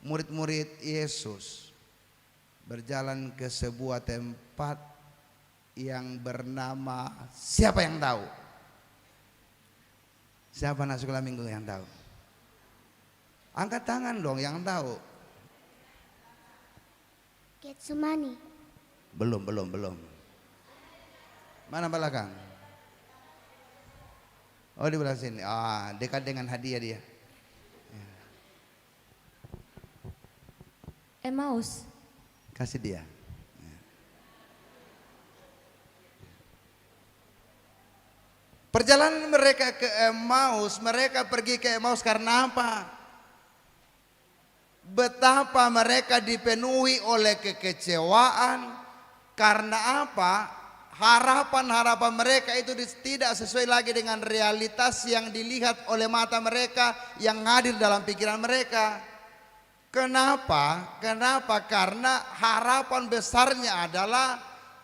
S3: murid-murid Yesus berjalan ke sebuah tempat yang bernama, siapa yang tahu? Siapa anak sekolah minggu yang tahu? Angkat tangan dong yang tahu.
S7: Getsemani.
S3: Belum. Mana belakang? Oh, di belah sini. Dekat dengan hadiah dia.
S5: Emmaus.
S3: Kasih dia. Perjalanan mereka ke Emmaus, mereka pergi ke Emmaus karena apa? Betapa mereka dipenuhi oleh kekecewaan. Karena apa? harapan-harapan mereka itu tidak sesuai lagi dengan realitas yang dilihat oleh mata mereka, yang hadir dalam pikiran mereka. Kenapa? Kenapa? Karena harapan besarnya adalah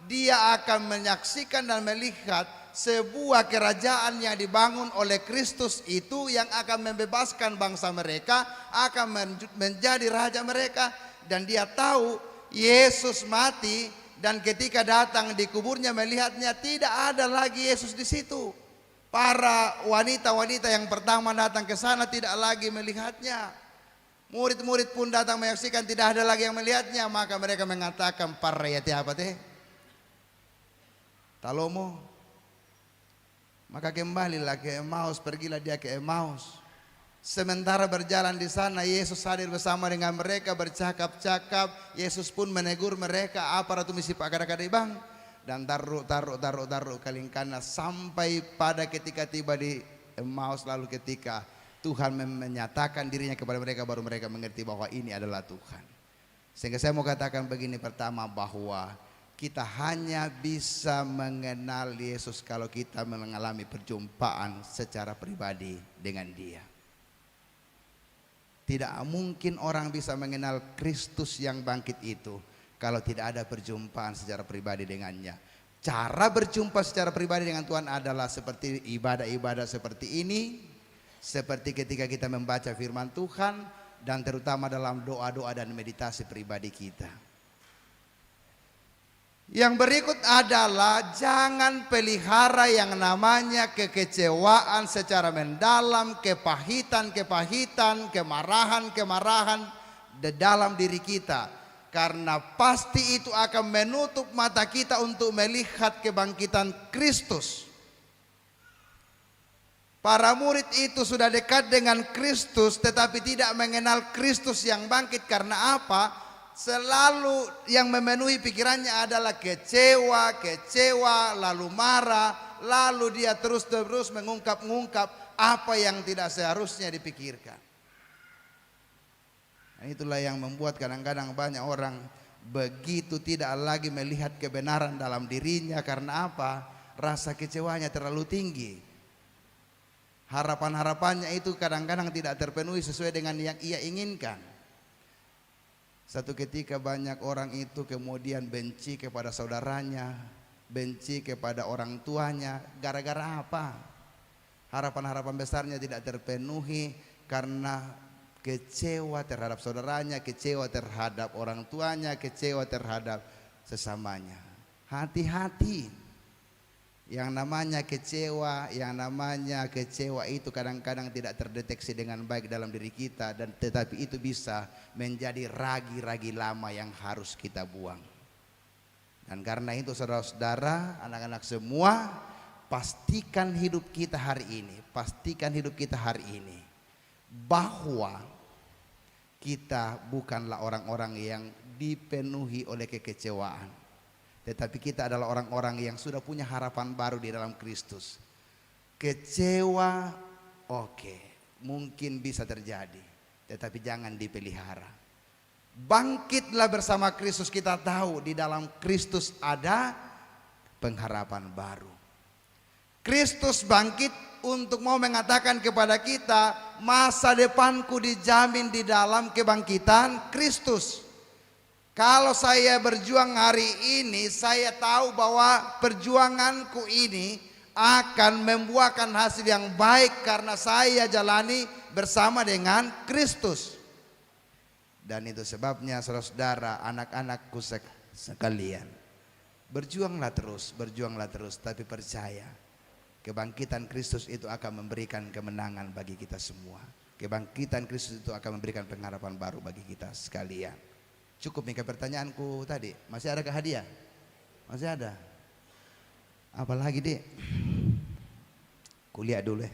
S3: dia akan menyaksikan dan melihat sebuah kerajaan yang dibangun oleh Kristus itu, yang akan membebaskan bangsa mereka, akan menjadi raja mereka. Dan dia tahu Yesus mati, dan ketika datang di kuburnya melihatnya tidak ada lagi Yesus di situ. Para wanita-wanita yang pertama datang ke sana tidak lagi melihatnya. Murid-murid pun datang menyaksikan tidak ada lagi yang melihatnya. Maka mereka mengatakan, parayati apa teh? Talomo. Maka kembalilah ke Emmaus, pergilah dia ke Emmaus. Sementara berjalan di sana, Yesus hadir bersama dengan mereka, bercakap-cakap. Yesus pun menegur mereka, apa ratu misi pak kadang-kadang bang? Dan taruh kalingkana sampai pada ketika tiba di Emmaus. Lalu ketika Tuhan menyatakan dirinya kepada mereka, baru mereka mengerti bahwa ini adalah Tuhan. Sehingga saya mau katakan begini, pertama bahwa kita hanya bisa mengenal Yesus kalau kita mengalami perjumpaan secara pribadi dengan Dia. Tidak mungkin orang bisa mengenal Kristus yang bangkit itu kalau tidak ada perjumpaan secara pribadi dengannya. Cara berjumpa secara pribadi dengan Tuhan adalah seperti ibadah-ibadah seperti ini, seperti ketika kita membaca firman Tuhan, dan terutama dalam doa-doa dan meditasi pribadi kita. Yang berikut adalah jangan pelihara yang namanya kekecewaan secara mendalam, kepahitan, kemarahan di dalam diri kita. Karena pasti itu akan menutup mata kita untuk melihat kebangkitan Kristus. Para murid itu sudah dekat dengan Kristus tetapi tidak mengenal Kristus yang bangkit. Karena apa? Selalu yang memenuhi pikirannya adalah kecewa, lalu marah, lalu dia terus-terus mengungkap apa yang tidak seharusnya dipikirkan. Nah, itulah yang membuat kadang-kadang banyak orang begitu tidak lagi melihat kebenaran dalam dirinya. Karena apa? Rasa kecewanya terlalu tinggi. Harapan-harapannya itu kadang-kadang tidak terpenuhi sesuai dengan yang ia inginkan. Satu ketika banyak orang itu kemudian benci kepada saudaranya, benci kepada orang tuanya. Gara-gara apa? Harapan-harapan besarnya tidak terpenuhi karena kecewa terhadap saudaranya, kecewa terhadap orang tuanya, kecewa terhadap sesamanya. Hati-hati. Yang namanya kecewa itu kadang-kadang tidak terdeteksi dengan baik dalam diri kita, dan tetapi itu bisa menjadi ragi-ragi lama yang harus kita buang. Dan karena itu saudara-saudara, anak-anak semua, pastikan hidup kita hari ini bahwa kita bukanlah orang-orang yang dipenuhi oleh kekecewaan. Tetapi kita adalah orang-orang yang sudah punya harapan baru di dalam Kristus. Kecewa, oke, mungkin bisa terjadi, tetapi jangan dipelihara. Bangkitlah bersama Kristus. Kita tahu di dalam Kristus ada pengharapan baru. Kristus bangkit untuk mau mengatakan kepada kita, masa depanku dijamin di dalam kebangkitan Kristus. Kalau saya berjuang hari ini, saya tahu bahwa perjuanganku ini akan membuahkan hasil yang baik karena saya jalani bersama dengan Kristus. Dan itu sebabnya saudara-saudara, anak-anakku sekalian, berjuanglah terus, tapi percaya kebangkitan Kristus itu akan memberikan kemenangan bagi kita semua. Kebangkitan Kristus itu akan memberikan pengharapan baru bagi kita sekalian. Cukup nih ke pertanyaanku tadi. Masih ada hadiah? Masih ada? Apalagi dek? Kuliah dulu ya.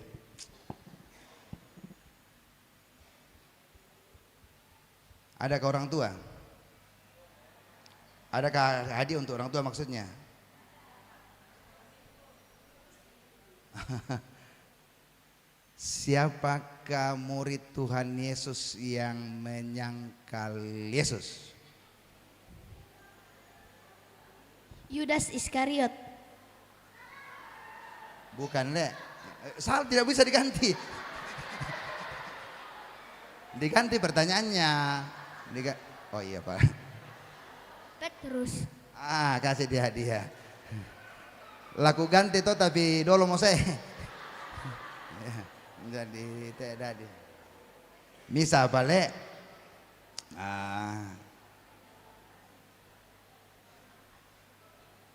S3: Ada ke orang tua? Adakah hadiah untuk orang tua maksudnya? Siapakah murid Tuhan Yesus yang menyangkal Yesus?
S7: Yudas Iskariot.
S3: Bukan le. Salah, tidak bisa diganti. Diganti pertanyaannya. Oh iya Pak.
S7: Petrus.
S3: Kasih dia hadiah. Laku ganti toh tapi dolo mau saya. Jadi tidak ada. Misa apa le?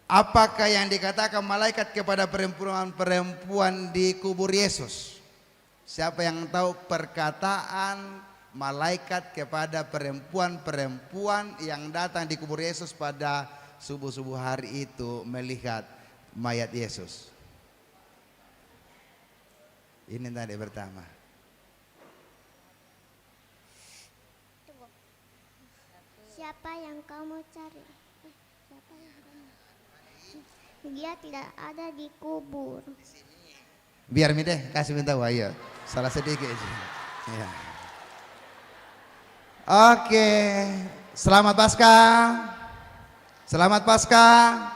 S3: Apakah yang dikatakan malaikat kepada perempuan-perempuan di kubur Yesus? Siapa yang tahu perkataan malaikat kepada perempuan-perempuan yang datang di kubur Yesus pada subuh-subuh hari itu melihat mayat Yesus? Ini tadi pertama.
S7: Siapa yang kamu cari? Siapa yang kamu? Dia tidak ada di kubur.
S3: Biar mi deh kasih minta ayo. Salah sedikit sih. Ya. Oke, selamat Paskah. Selamat Paskah.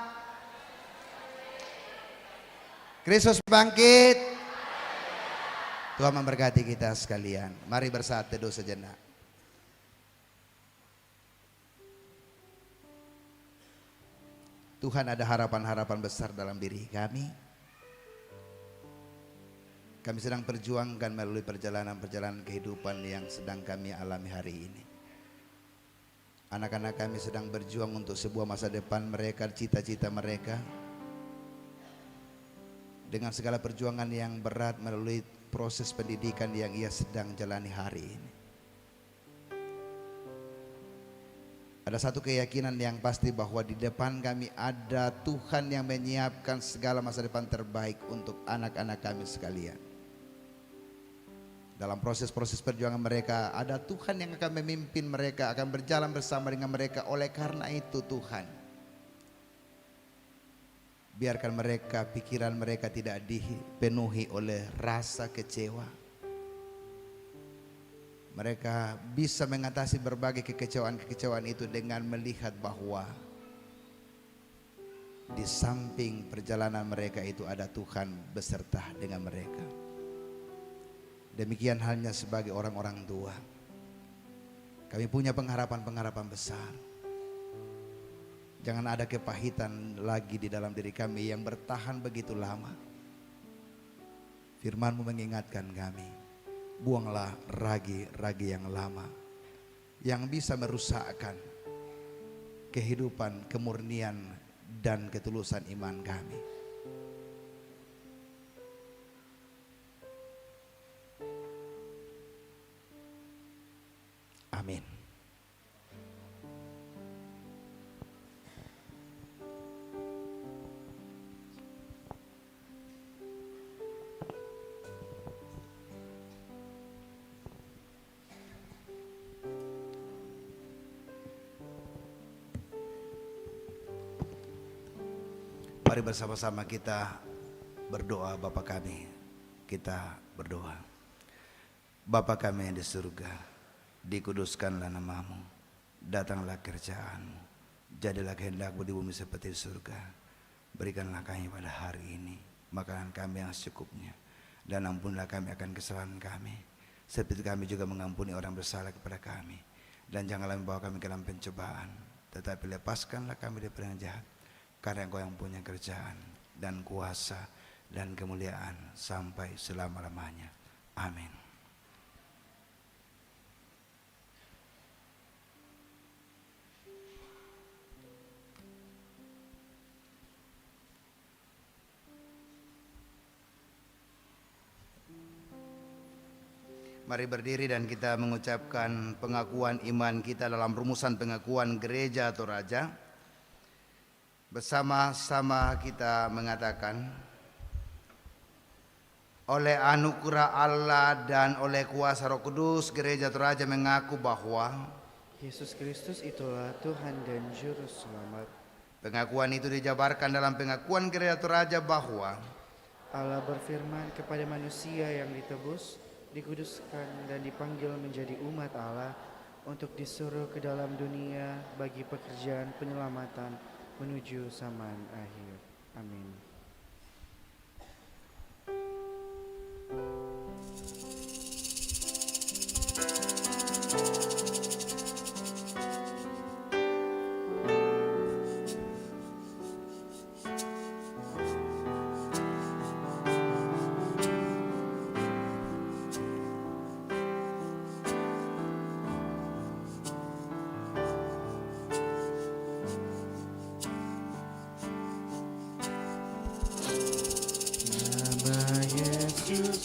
S3: Kristus bangkit. Tuhan memberkati kita sekalian. Mari bersaat teduh sejenak. Tuhan, ada harapan-harapan besar dalam diri kami. Kami sedang perjuangkan melalui perjalanan-perjalanan kehidupan yang sedang kami alami hari ini. Anak-anak kami sedang berjuang untuk sebuah masa depan mereka, cita-cita mereka. Dengan segala perjuangan yang berat melalui proses pendidikan yang ia sedang jalani hari ini. Ada satu keyakinan yang pasti bahwa di depan kami ada Tuhan yang menyiapkan segala masa depan terbaik untuk anak-anak kami sekalian. Dalam proses-proses perjuangan mereka ada Tuhan yang akan memimpin mereka, akan berjalan bersama dengan mereka. Oleh karena itu Tuhan, biarkan mereka, pikiran mereka tidak dipenuhi oleh rasa kecewa. Mereka bisa mengatasi berbagai kekecewaan-kekecewaan itu dengan melihat bahwa di samping perjalanan mereka itu ada Tuhan beserta dengan mereka. Demikian halnya sebagai orang-orang tua. Kami punya pengharapan-pengharapan besar. Jangan ada kepahitan lagi di dalam diri kami yang bertahan begitu lama. Firman-Mu mengingatkan kami. Buanglah ragi-ragi yang lama yang bisa merusakkan kehidupan, kemurnian dan ketulusan iman kami. Amin. Mari bersama-sama kita berdoa. Bapa kami, kita berdoa. Bapa kami yang di surga, dikuduskanlah nama-Mu, datanglah kerjaan-Mu, jadilah kehendak-Mu di bumi seperti di surga. Berikanlah kami pada hari ini makanan kami yang secukupnya, dan ampunilah kami akan kesalahan kami, seperti kami juga mengampuni orang bersalah kepada kami. Dan janganlah membawa kami ke dalam pencobaan, tetapi lepaskanlah kami dari yang jahat. Karena Engkau yang punya kerjaan dan kuasa dan kemuliaan sampai selama-lamanya. Amin. Mari berdiri dan kita mengucapkan pengakuan iman kita dalam rumusan pengakuan gereja atau raja. Bersama-sama kita mengatakan, oleh anugerah Allah dan oleh kuasa Roh Kudus, gereja atau raja mengaku bahwa
S6: Yesus Kristus itulah Tuhan dan Juru Selamat.
S3: Pengakuan itu dijabarkan dalam pengakuan gereja atau raja bahwa
S6: Allah berfirman kepada manusia yang ditebus, dikuduskan dan dipanggil menjadi umat Allah untuk disuruh ke dalam dunia bagi pekerjaan penyelamatan menuju zaman akhir. Amin.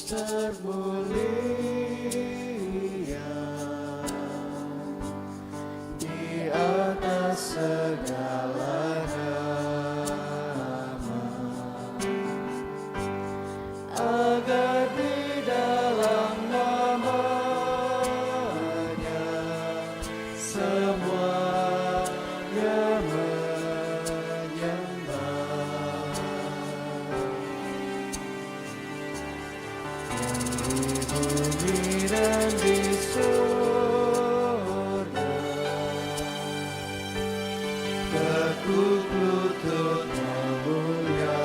S2: termulia di atas segala nama, agar di dalam namanya semuanya menyembah. Di bumi dan di surga, tekuk lutut memuliakan,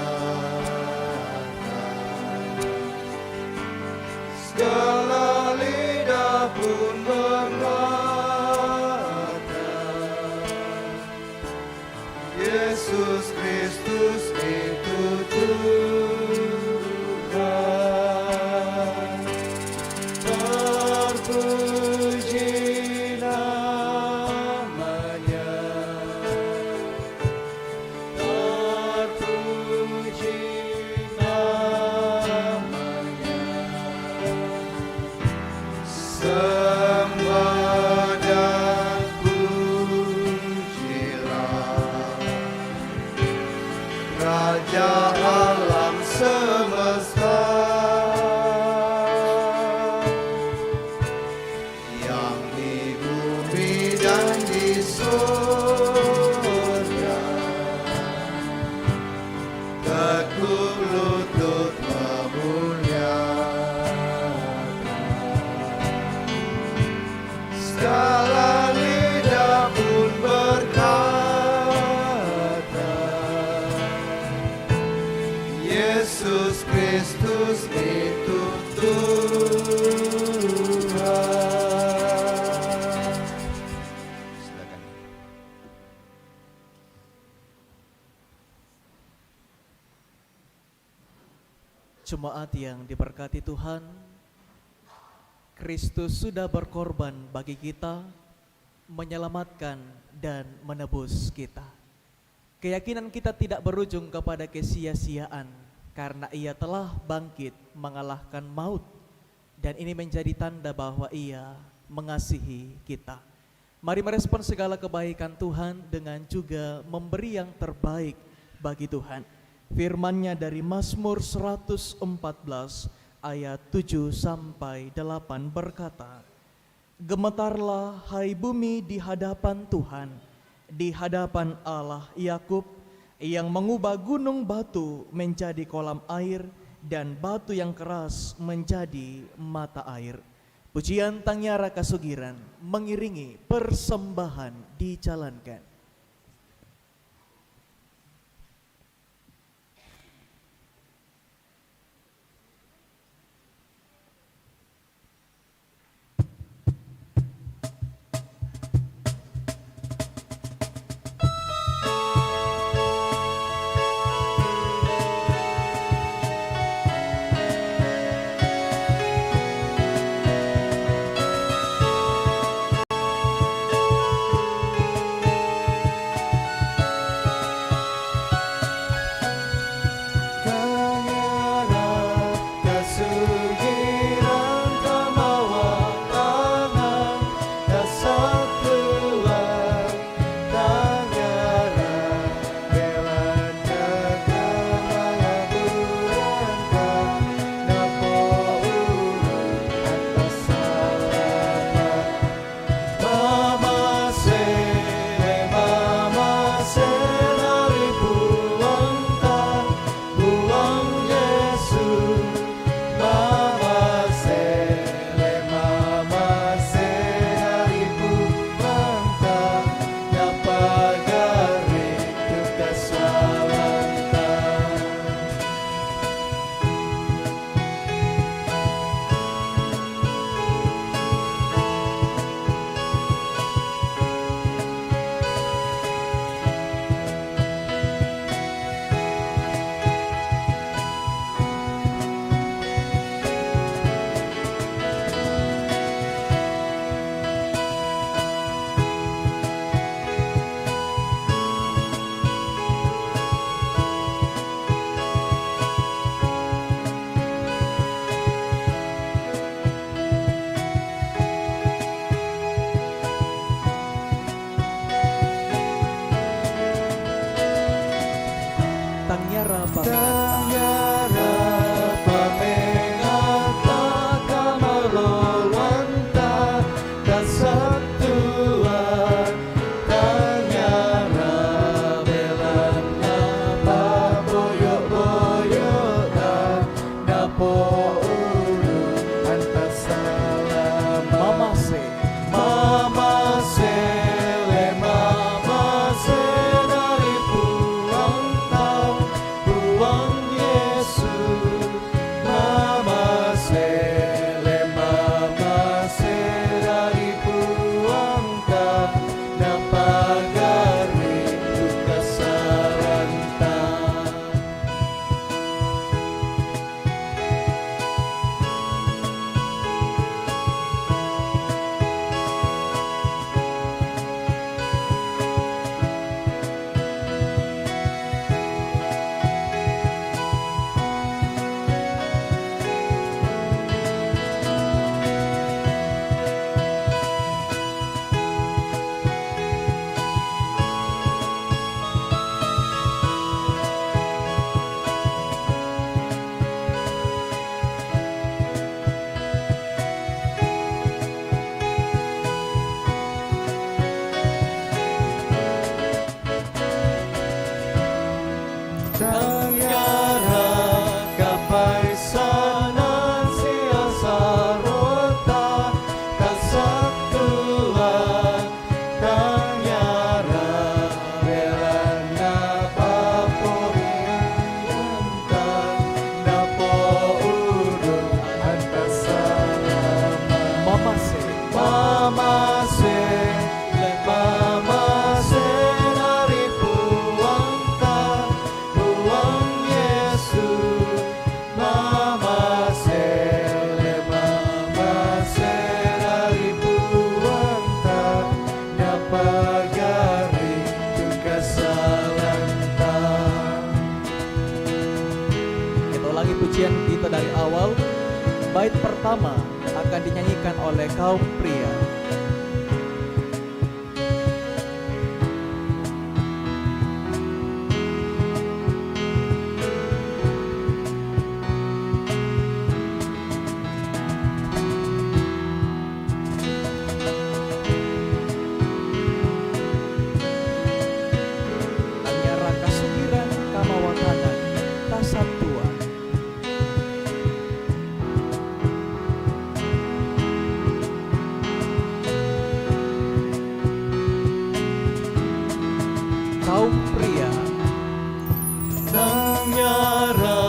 S2: segala lidah pun berkata, Yesus Kristus itu Tuhan. Terpuji namanya, terpuji namanya. Sembah dan pujilah Raja alam semesta, yang di bumi dan di surga, tekuk lutut memuliakan, segala lidah pun berkata, Yesus Kristus itu Tuhan.
S4: Silakan.
S2: Jemaat yang diberkati Tuhan, Kristus sudah berkorban bagi kita, menyelamatkan dan menebus kita. Keyakinan kita tidak berujung kepada kesia-siaan, karena Ia telah bangkit mengalahkan maut, dan ini menjadi tanda bahwa Ia mengasihi kita. Mari merespon segala kebaikan Tuhan dengan juga memberi yang terbaik bagi Tuhan. Firman-Nya dari Mazmur 114 ayat 7 sampai 8 berkata, Gemetarlah hai bumi di hadapan Tuhan, di hadapan Allah Yakub, yang mengubah gunung batu menjadi kolam air dan batu yang keras menjadi mata air. Pujian Tangyara Kasugiran mengiringi persembahan dijalankan. Tangyara
S8: Tangyara pamengata kamalolwanta kasatuan Tangyara belana paboyo-boyota napo ulu antasala
S2: Mamase
S8: Mamase le mamase dari puang tau puang Yesus Mamase le mamase dari puang tau napagari duka saranta Tangyara kapaisanan siasarota kasatuan Tangyara belana paporianta napo urung antasalama
S2: Mamase
S8: Mamase le mamase dari puang ta puang Yesus Mamase le mamase dari puang ta napagari duka salanta
S2: Kita ulangi pujian kita dari awal. Bait pertama akan dinyanyikan oleh kaum pria. Tangyara kasugiran kamawatanan kasatuan. Kaum pria.
S8: Tangyara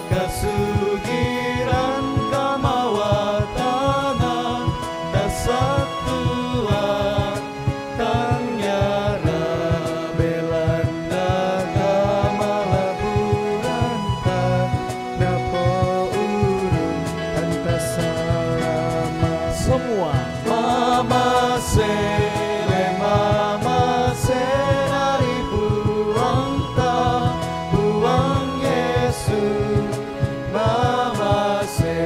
S8: kasugiran kamawatanan dasatuan Tangyara belanda kamalaburanta napo urung antasalama
S2: Semua
S8: Mamase le mamase dari puang ta puang Yesus Mamase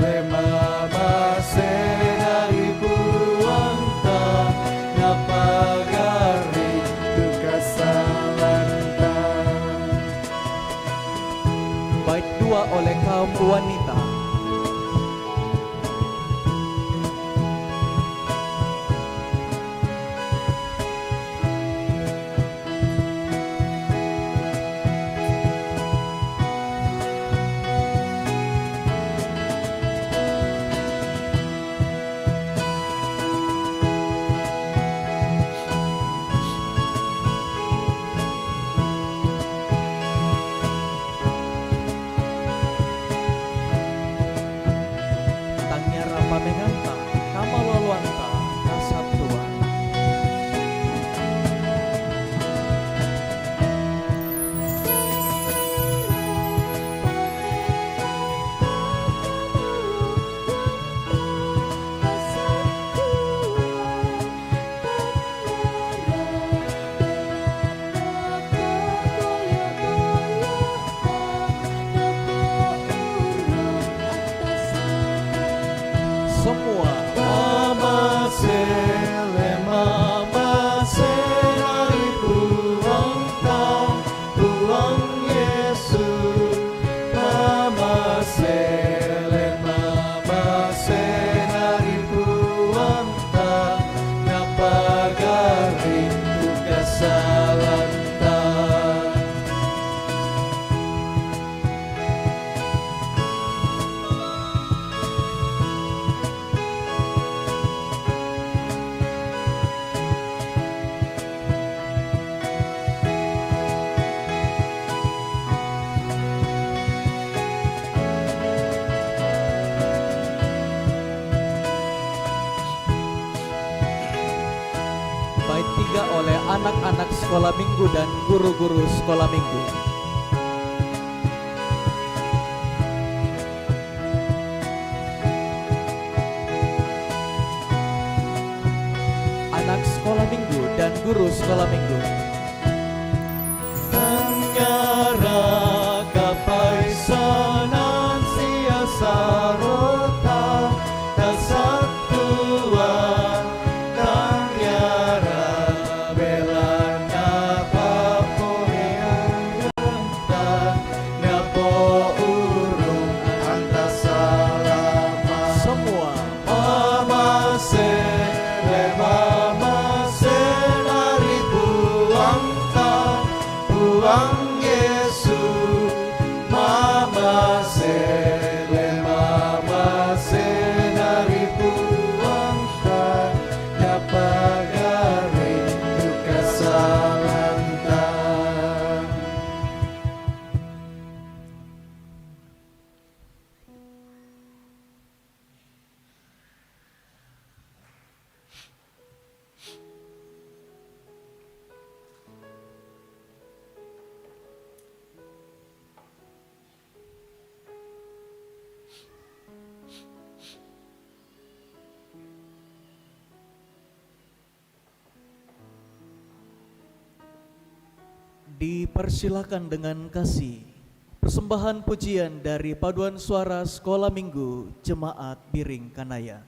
S8: le mamase dari puang ta napagari duka salanta
S2: bait dua oleh kaum wanita. anak-anak sekolah minggu dan guru-guru sekolah minggu. Anak sekolah minggu dan guru sekolah minggu.
S8: Nyara kapaisanan sia sarota kesatuan dan nyara belana paporean gentan nyapo urung antasalama
S2: Semua
S8: mama se le mama se nari buang ta buang Yesus mama se le mama se nari buang ta napagari duka salanta.
S2: Dipersilakan dengan kasih persembahan pujian dari paduan suara sekolah minggu Jemaat Biring Kanaya.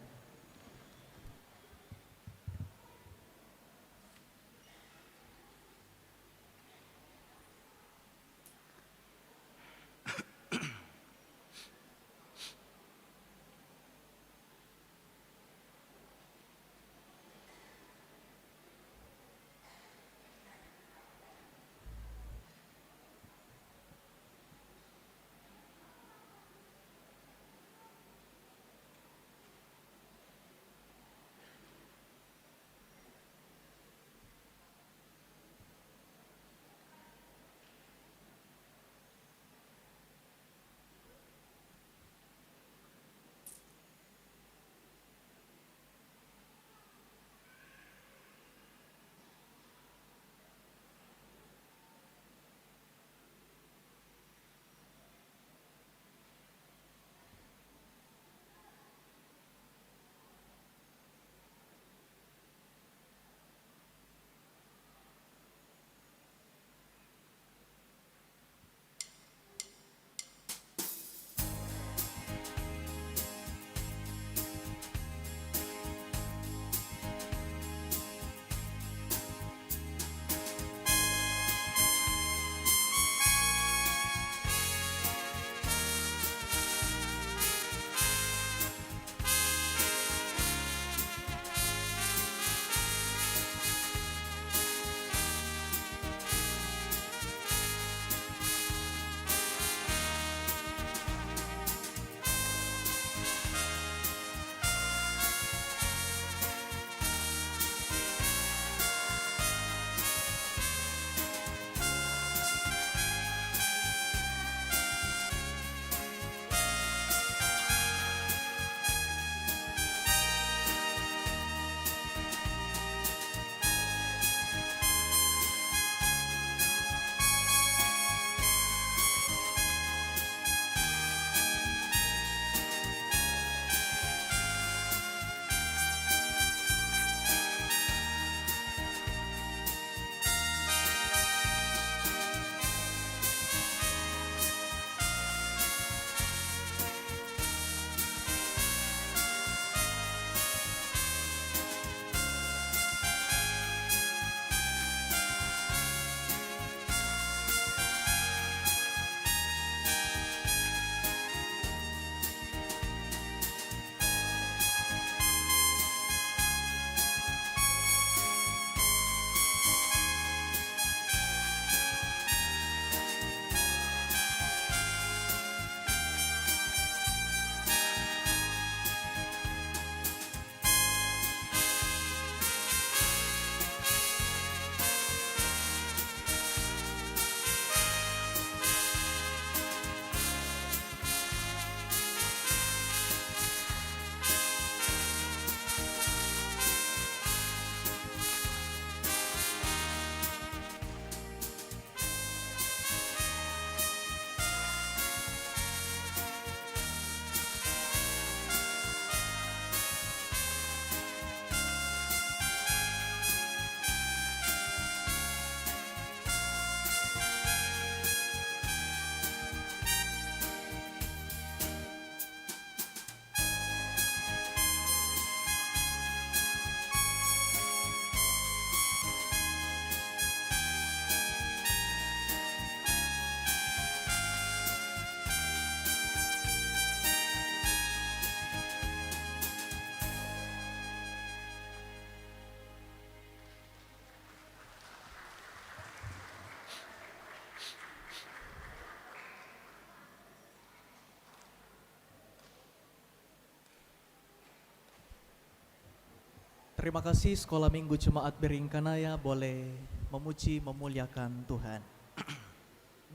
S2: Terima kasih Sekolah Minggu Jemaat Beringkanaya boleh memuji memuliakan Tuhan.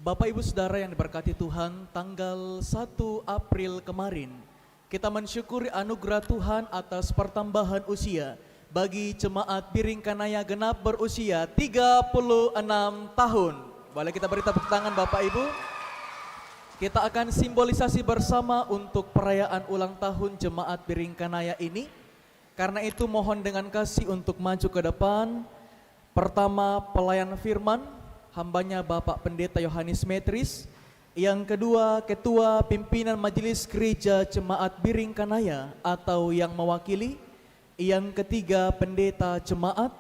S2: Bapak Ibu Saudara yang diberkati Tuhan, tanggal 1 April kemarin kita mensyukuri anugerah Tuhan atas pertambahan usia bagi Jemaat Beringkanaya genap berusia 36 tahun. Boleh kita beri tepuk tangan Bapak Ibu? Kita akan simbolisasi bersama untuk perayaan ulang tahun Jemaat Beringkanaya ini. Karena itu mohon dengan kasih untuk maju ke depan. Pertama pelayan firman, hambanya Bapak Pendeta Yohanes Metris. Yang kedua Ketua Pimpinan Majelis Gereja Jemaat Beringkanaya atau yang mewakili. Yang ketiga pendeta jemaat.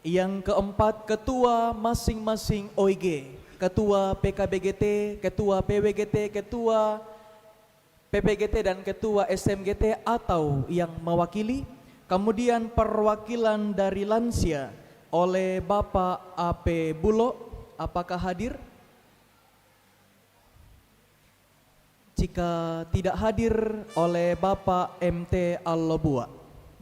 S2: Yang keempat ketua masing-masing OIG. Ketua PKBGT, Ketua PWGT, Ketua PPGT dan Ketua SMGT atau yang mewakili. Kemudian perwakilan dari lansia oleh Bapak AP Bulog, apakah hadir? Jika tidak hadir oleh Bapak MT Allobua,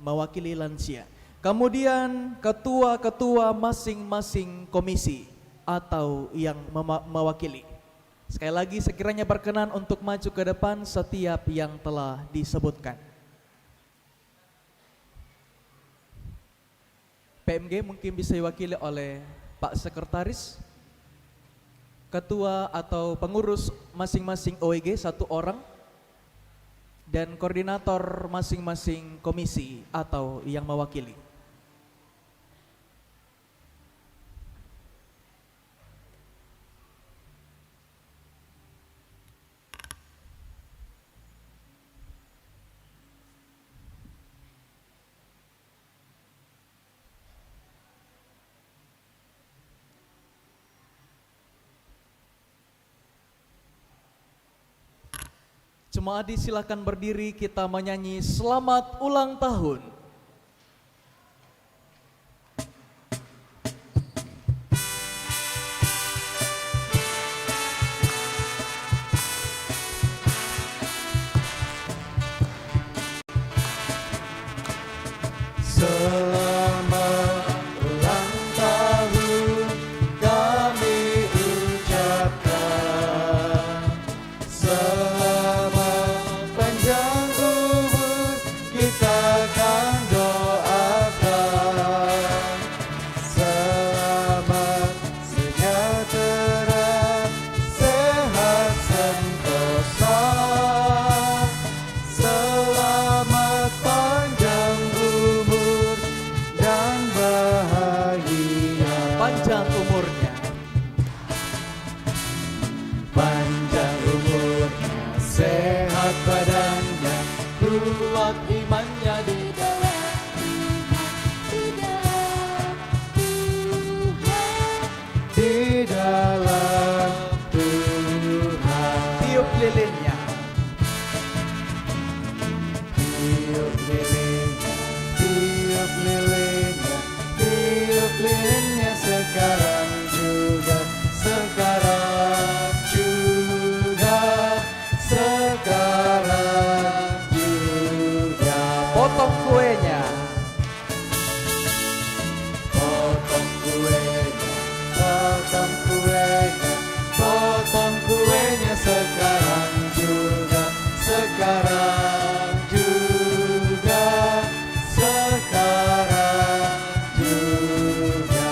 S2: mewakili lansia. Kemudian ketua-ketua masing-masing komisi atau yang mewakili. Sekali lagi sekiranya berkenan untuk maju ke depan setiap yang telah disebutkan. PMG mungkin bisa diwakili oleh Pak Sekretaris, Ketua atau pengurus masing-masing OIG 1 orang, dan koordinator masing-masing komisi atau yang mewakili. Jemaat silakan berdiri, kita menyanyi selamat ulang tahun.
S8: Selamat ulang tahun kami ucapkan. Selamat panjang umur kita akan doakan. Selamat sejahtera, sehat sentosa. Selamat panjang umur dan bahagia.
S2: Panjang umurnya.
S8: Panjang umurnya, sehat badannya, kuat imannya di dalam di dalam Tuhan.
S2: Tiup lilinnya.
S8: Tiup lilinnya, tiup lilinnya, tiup lilinnya sekarang juga, sekarang juga, sekarang juga.
S2: Potong kuenya.
S8: Potong kuenya, potong kuenya, potong kuenya sekarang juga, sekarang juga, sekarang juga.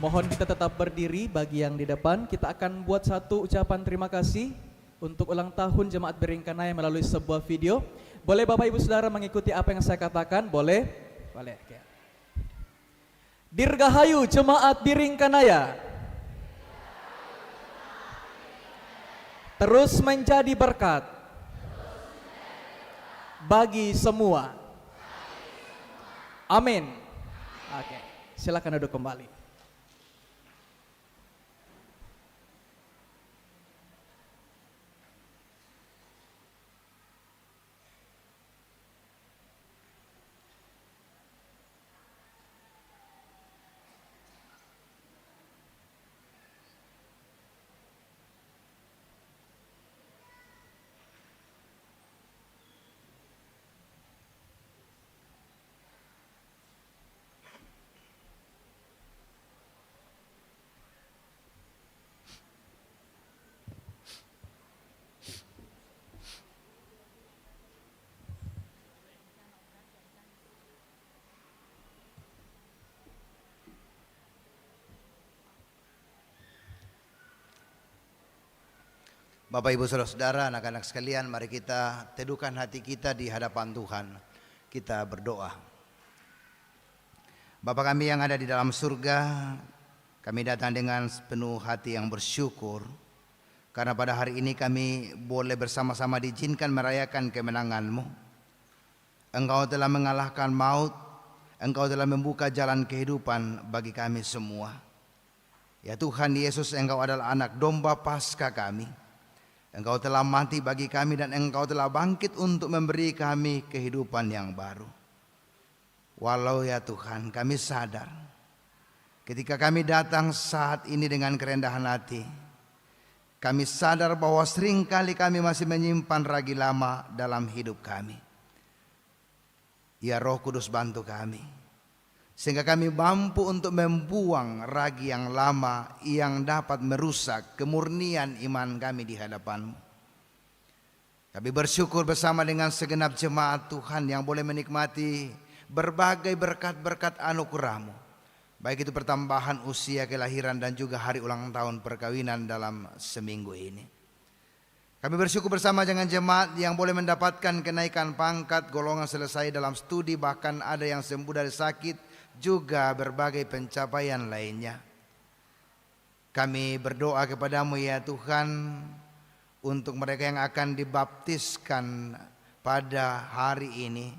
S2: Mohon kita tetap berdiri bagi yang di depan. Kita akan buat satu ucapan terima kasih untuk ulang tahun Jemaat Beringkanaya melalui sebuah video. Boleh Bapak Ibu Saudara mengikuti apa yang saya katakan? Boleh? Boleh. Oke. Dirgahayu Jemaat Beringkanaya. Terus menjadi berkat bagi semua. Amin. Oke, silakan duduk kembali.
S4: Bapak Ibu Saudara-saudara, anak-anak sekalian, mari kita teduhkan hati kita di hadapan Tuhan. Kita berdoa. Bapa kami yang ada di dalam surga, kami datang dengan penuh hati yang bersyukur karena pada hari ini kami boleh bersama-sama diizinkan merayakan kemenangan-Mu. Engkau telah mengalahkan maut, Engkau telah membuka jalan kehidupan bagi kami semua. Ya Tuhan Yesus, Engkau adalah anak domba Paskah kami. Engkau telah mati bagi kami dan Engkau telah bangkit untuk memberi kami kehidupan yang baru. Walau ya Tuhan, kami sadar ketika kami datang saat ini dengan kerendahan hati, kami sadar bahwa seringkali kami masih menyimpan ragi lama dalam hidup kami. Ya Roh Kudus, bantu kami sehingga kami mampu untuk membuang ragi yang lama yang dapat merusak kemurnian iman kami di hadapan-Mu. Kami bersyukur bersama dengan segenap jemaat Tuhan yang boleh menikmati berbagai berkat-berkat anugerah-Mu, baik itu pertambahan usia kelahiran dan juga hari ulang tahun perkawinan dalam seminggu ini. Kami bersyukur bersama dengan jemaat yang boleh mendapatkan kenaikan pangkat, golongan selesai dalam studi, bahkan ada yang sembuh dari sakit, juga berbagai pencapaian lainnya. Kami berdoa kepadamu ya Tuhan untuk mereka yang akan dibaptiskan pada hari ini.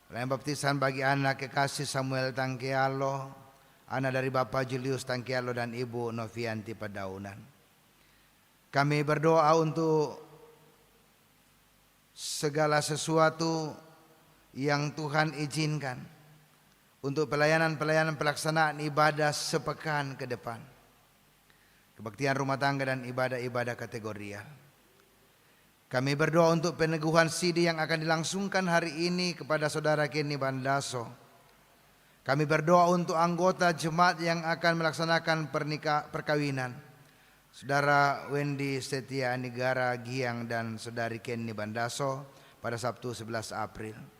S4: Pelayanan baptisan bagi anak kekasih Samuel Tangkialo, anak dari Bapak Julius Tangkialo dan Ibu Novianti Padaunan. Kami berdoa untuk segala sesuatu yang Tuhan izinkan untuk pelayanan-pelayanan pelaksanaan ibadah sepekan ke depan, kebaktian rumah tangga dan ibadah-ibadah kategorial. Kami berdoa untuk peneguhan sidi yang akan dilangsungkan hari ini kepada Saudara Kenny Bandaso. Kami berdoa untuk anggota jemaat yang akan melaksanakan perkawinan, Saudara Wendy Setia Negara Giang dan Saudari Kenny Bandaso pada Sabtu 11 April.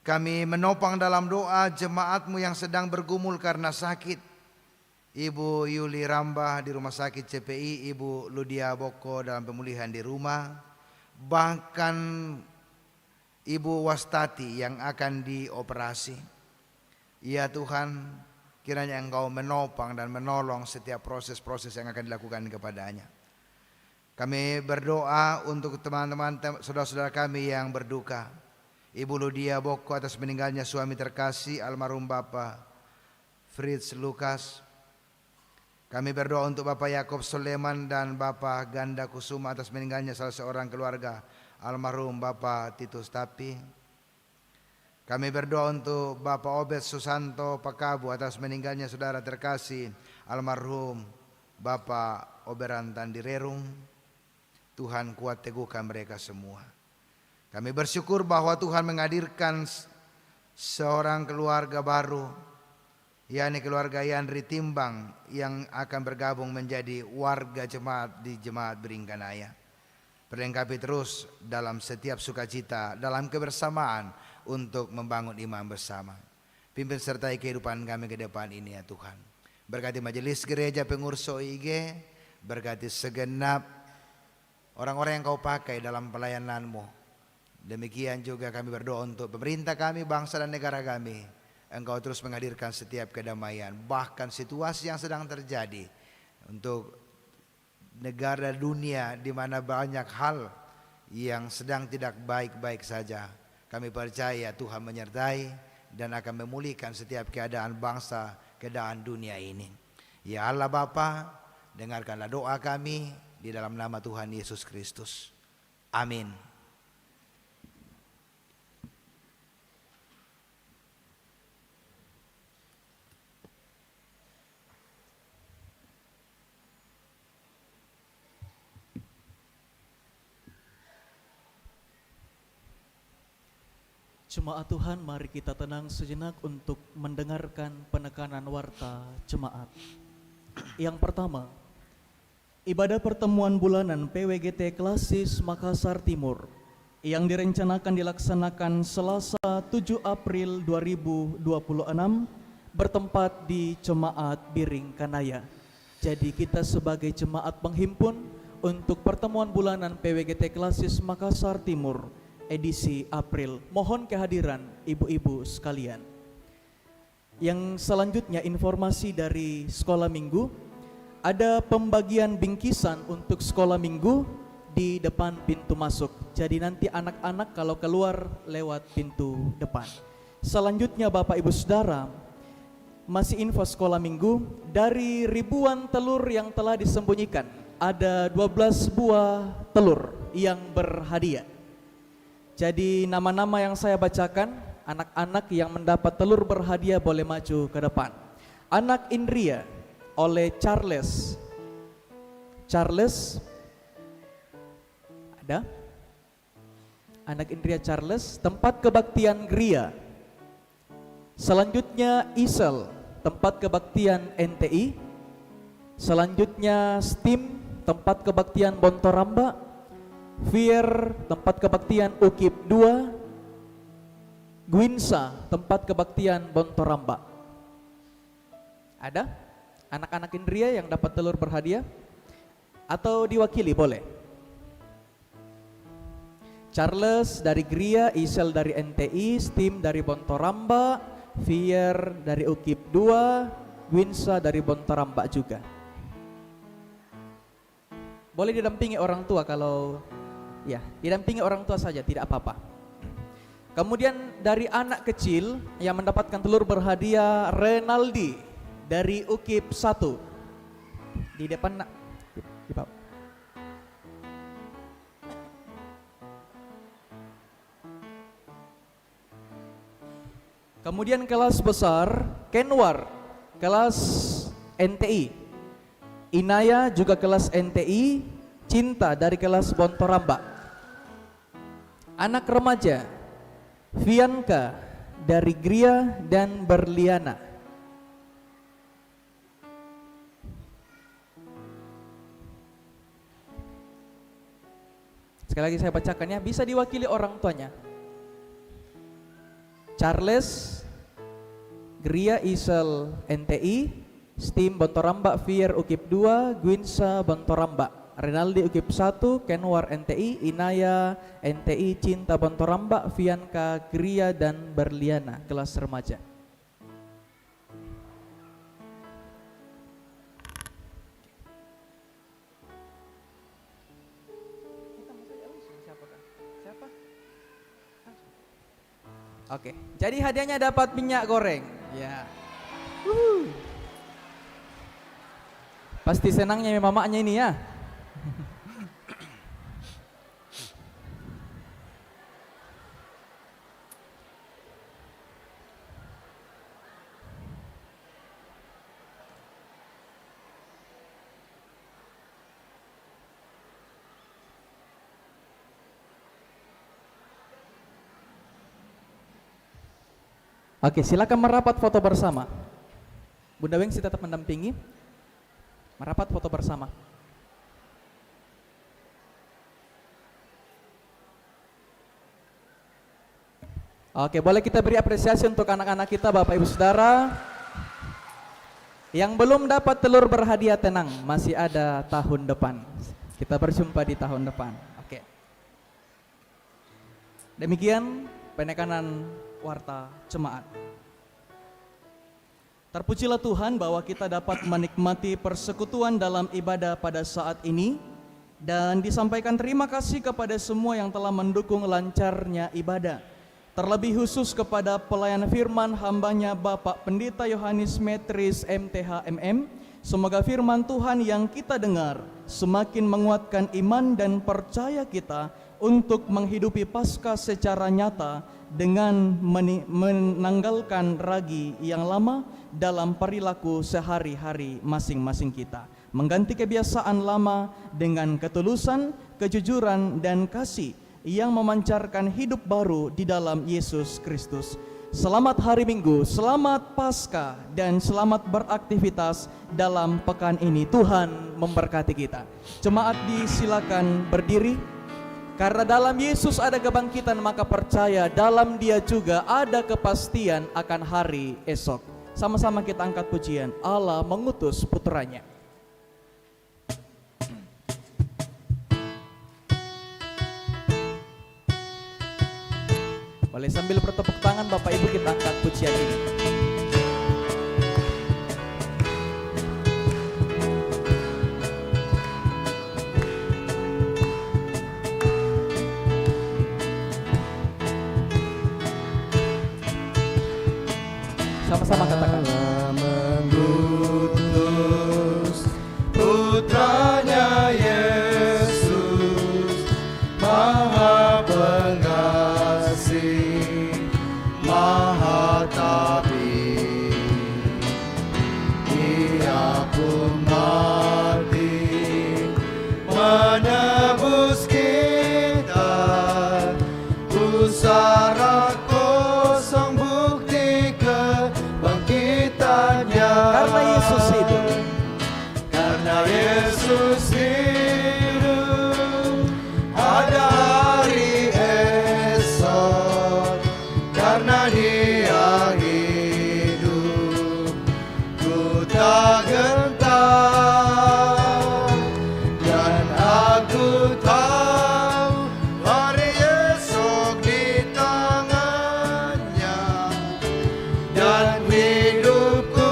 S4: Kami menopang dalam doa jemaat-Mu yang sedang bergumul karena sakit. Ibu Yuli Rambah di rumah sakit CPI, Ibu Ludia Boko dalam pemulihan di rumah, bahkan Ibu Wastati yang akan dioperasi. Ya Tuhan, kiranya Engkau menopang dan menolong setiap proses-proses yang akan dilakukan kepadanya. Kami berdoa untuk teman-teman saudara-saudara kami yang berduka. Ibu Ludia Boko atas meninggalnya suami terkasih almarhum Bapak Fritz Lukas. Kami berdoa untuk Bapak Yakob Soleman dan Bapak Ganda Kusuma atas meninggalnya salah seorang keluarga almarhum Bapak Titus Tapi. Kami berdoa untuk Bapak Obed Susanto Pakabu atas meninggalnya saudara terkasih almarhum Bapak Oberan Tandirerung. Tuhan kuat teguhkan mereka semua. Kami bersyukur bahwa Tuhan menghadirkan seorang keluarga baru, yakni keluarga Yandri Timbang yang akan bergabung menjadi warga jemaat di Jemaat Beringkanaya. Perlengkapi terus dalam setiap sukacita, dalam kebersamaan untuk membangun iman bersama. Pimpin sertai kehidupan kami ke depan ini ya Tuhan. Berkati majelis gereja pengurus OIG, berkati segenap orang-orang yang Kau pakai dalam pelayanan-Mu. Demikian juga kami berdoa untuk pemerintah kami, bangsa dan negara kami. Engkau terus menghadirkan setiap kedamaian, bahkan situasi yang sedang terjadi untuk negara dunia di mana banyak hal yang sedang tidak baik-baik saja. Kami percaya Tuhan menyertai dan akan memulihkan setiap keadaan bangsa, keadaan dunia ini. Ya Allah Bapa, dengarkanlah doa kami di dalam nama Tuhan Yesus Kristus. Amin.
S2: Jemaat Tuhan, mari kita tenang sejenak untuk mendengarkan penekanan warta jemaat. Yang pertama, ibadah pertemuan bulanan PWGT Klasis Makassar Timur yang direncanakan dilaksanakan Selasa 7 April 2026 bertempat di Jemaat Biringkanaya. Jadi kita sebagai jemaat penghimpun untuk pertemuan bulanan PWGT Klasis Makassar Timur edisi April. Mohon kehadiran ibu-ibu sekalian. Yang selanjutnya informasi dari sekolah minggu, ada pembagian bingkisan untuk sekolah minggu di depan pintu masuk. Jadi nanti anak-anak kalau keluar lewat pintu depan. Selanjutnya Bapak Ibu Saudara, masih info sekolah minggu, dari ribuan telur yang telah disembunyikan, ada 12 buah telur yang berhadiah. Jadi nama-nama yang saya bacakan, anak-anak yang mendapat telur berhadiah boleh maju ke depan. Anak Indria oleh Charles. Ada? Anak Indria Charles, tempat kebaktian Gria. Selanjutnya Isel, tempat kebaktian NTI. Selanjutnya Steam, tempat kebaktian Bontoramba. Fier, tempat kebaktian Ukip 2. Gwinsa, tempat kebaktian Bontoramba. Ada anak-anak Indria yang dapat telur berhadiah? Atau diwakili boleh? Charles dari Gria, Isel dari NTI, Steam dari Bontoramba, Fier dari Ukip 2, Gwinsa dari Bontoramba juga. Boleh didampingi orang tua kalau ya, didampingi orang tua saja, tidak apa-apa. Kemudian dari anak kecil yang mendapatkan telur berhadiah, Renaldi dari Ukip 1. Di depan nak. Di bawah. Kemudian kelas besar, Kenwar, kelas NTI. Inaya juga kelas NTI, Cinta dari kelas Bontoramba. Anak remaja, Vianka dari Gria dan Berliana. Sekali lagi saya bacakan ya, bisa diwakili orang tuanya. Charles, Gria Isel NTI, Steam Bontoramba, Fier Ukip 2, Gwinsa Bontoramba, Renaldi Ukip 1, Kenwar NTI, Inaya NTI, Cinta Bontoramba, Vianka Gria dan Berliana kelas remaja. Oke, jadi hadiahnya dapat minyak goreng. Ya. Pasti senangnya mamanya ini ya. Oke, silakan merapat foto bersama. Bunda Wengsi tetap mendampingi. Merapat foto bersama. Oke, boleh kita beri apresiasi untuk anak-anak kita, Bapak Ibu Saudara. Yang belum dapat telur berhadiah tenang, masih ada tahun depan. Kita berjumpa di tahun depan. Oke. Demikian penekanan warta jemaat. Terpujilah Tuhan bahwa kita dapat menikmati persekutuan dalam ibadah pada saat ini, dan disampaikan terima kasih kepada semua yang telah mendukung lancarnya ibadah. Terlebih khusus kepada pelayan firman hambanya Bapak Pendeta Yohanes Metris MTH MM. Semoga firman Tuhan yang kita dengar semakin menguatkan iman dan percaya kita untuk menghidupi Paskah secara nyata dengan menanggalkan ragi yang lama dalam perilaku sehari-hari masing-masing kita. Mengganti kebiasaan lama dengan ketulusan, kejujuran, dan kasih yang memancarkan hidup baru di dalam Yesus Kristus. Selamat hari Minggu, selamat Paskah, dan selamat beraktivitas dalam pekan ini. Tuhan memberkati kita. Jemaat disilakan berdiri. Karena dalam Yesus ada kebangkitan, maka percaya dalam Dia juga ada kepastian akan hari esok. Sama-sama kita angkat pujian, Allah mengutus putranya. Boleh sambil bertepuk tangan Bapak Ibu kita angkat pujian ini. Sama-sama katakan.
S8: Mengutus putranya Yesus, Maha Pengasih, Maha Tabib. Ia pun mati menebus kita, pusara kosong bukti kebangkitannya.
S2: Karena Yesus hidup,
S8: Karena Yesus hidup, ada hari esok. Karena Dia hidup, ku tak gentar. Dan aku tahu hari esok di tangannya. Dan hidupku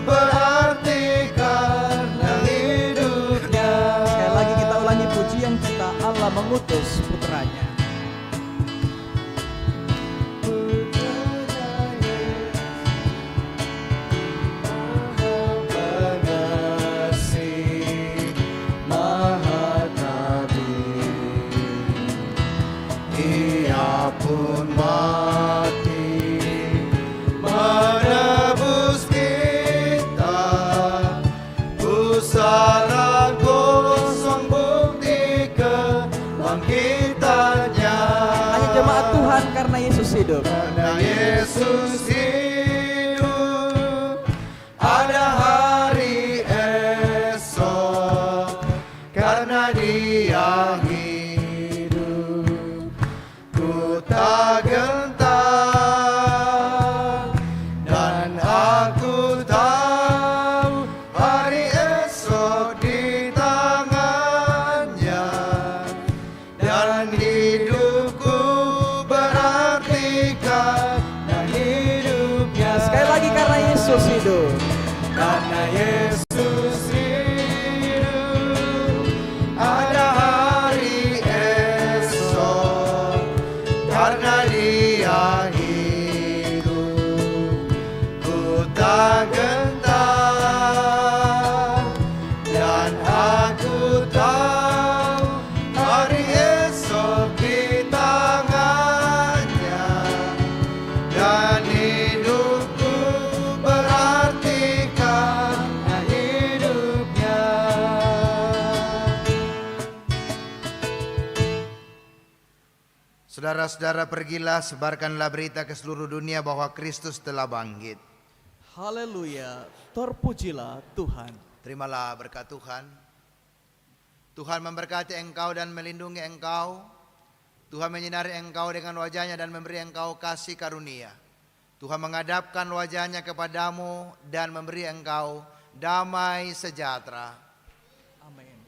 S8: berarti karena hidupnya.
S2: sekali lagi kita ulangi pujian kita, Allah mengutus putranya.
S8: Pengasih, Maha Tabib. Ia pun mati menebus kita, pusara kosong bukti kebangkitannya.
S2: Hanya jemaat Tuhan karena Yesus hidup.
S8: Karena Yesus hidup, ada hari esok. Karena Dia hidup, ku tak gentar. Dan aku tahu hari esok di tangannya. Dan hidupku berarti karena hidupnya.
S2: Sekali lagi karena Yesus hidup.
S8: Karena Yesus hidup, ada hari esok. Karena Dia hidup, ku tak gentar. Dan aku tahu hari esok di tangannya. Dan hidupku berarti karena hidupnya.
S4: Saudara-saudara, pergilah sebarkanlah berita ke seluruh dunia bahwa Kristus telah bangkit.
S2: Haleluya, terpujilah Tuhan.
S4: Terimalah berkat Tuhan. Tuhan memberkati engkau dan melindungi engkau. Tuhan menyinari engkau dengan wajahnya dan memberi engkau kasih karunia. Tuhan menghadapkan wajahnya kepadamu dan memberi engkau damai sejahtera.
S2: Amin.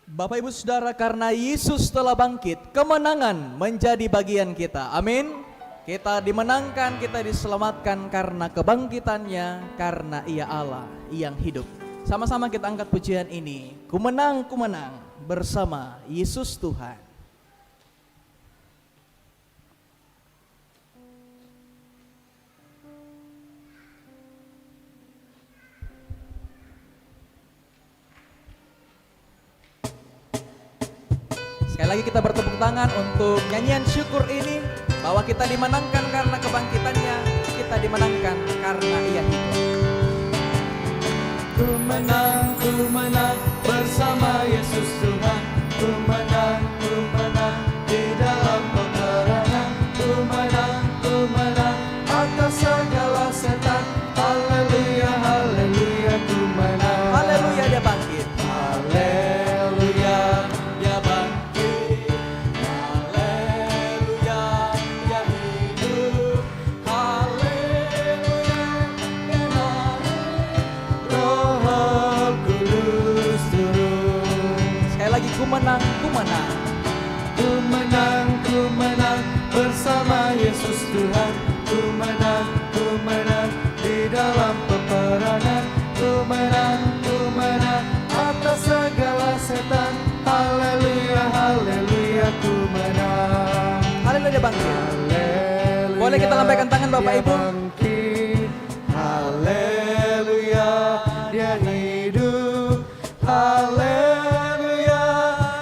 S2: Bapak Ibu Saudara, karena Yesus telah bangkit, kemenangan menjadi bagian kita. Amin. Kita dimenangkan, kita diselamatkan karena kebangkitannya, karena Ia Allah yang hidup. Sama-sama kita angkat pujian ini. Ku menang bersama Yesus Tuhan. Sekali lagi kita bertepuk tangan untuk nyanyian syukur ini, bahwa kita dimenangkan karena kebangkitannya, kita dimenangkan karena Ia hidup.
S8: Ku menang bersama Yesus Tuhan. Ku menang di dalam peperangan. Ku menang atas segala setan. Haleluya, haleluya, ku menang.
S2: Haleluya, Dia bangkit.
S8: Haleluya, Dia bangkit.
S2: Haleluya, Dia hidup. Haleluya, Dia naik.
S8: Roh Kudus turun.
S2: Sekali lagi ku menang
S8: Ku menang bersama
S2: kita lambaikan tangan Bapak
S8: Dia
S2: Ibu.
S8: bangkit. Haleluya, dia hidup. Haleluya,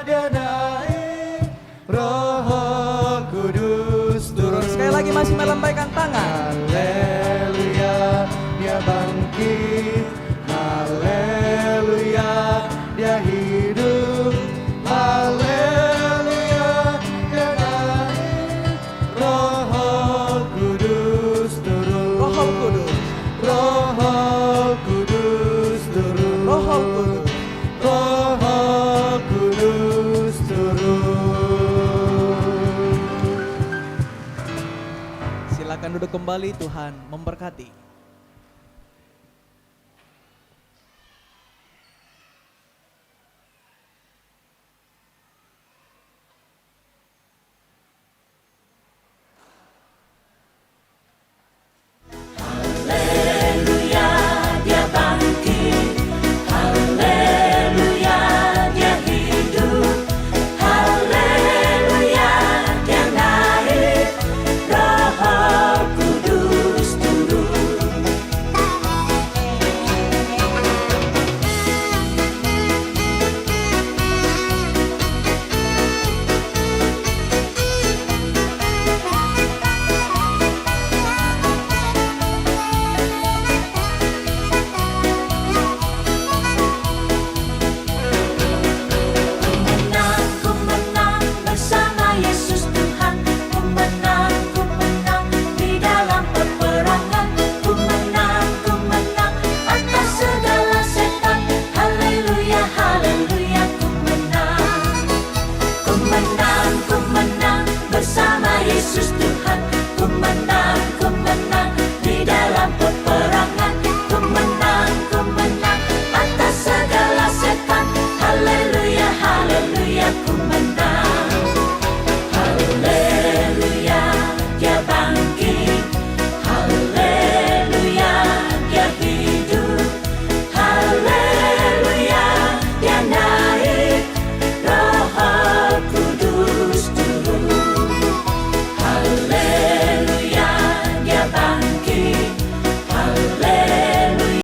S8: dia naik. Roh Kudus turun.
S2: Sekali lagi masih melambaikan tangan.
S8: Haleluya, dia bangkit. Haleluya, dia hidup. Haleluya, dia naik. Roh Kudus turun.
S2: Roh Kudus,
S8: Roh Kudus turun.
S2: Roh Kudus.
S8: Roh Kudus turun.
S2: Silakan duduk kembali, Tuhan memberkati.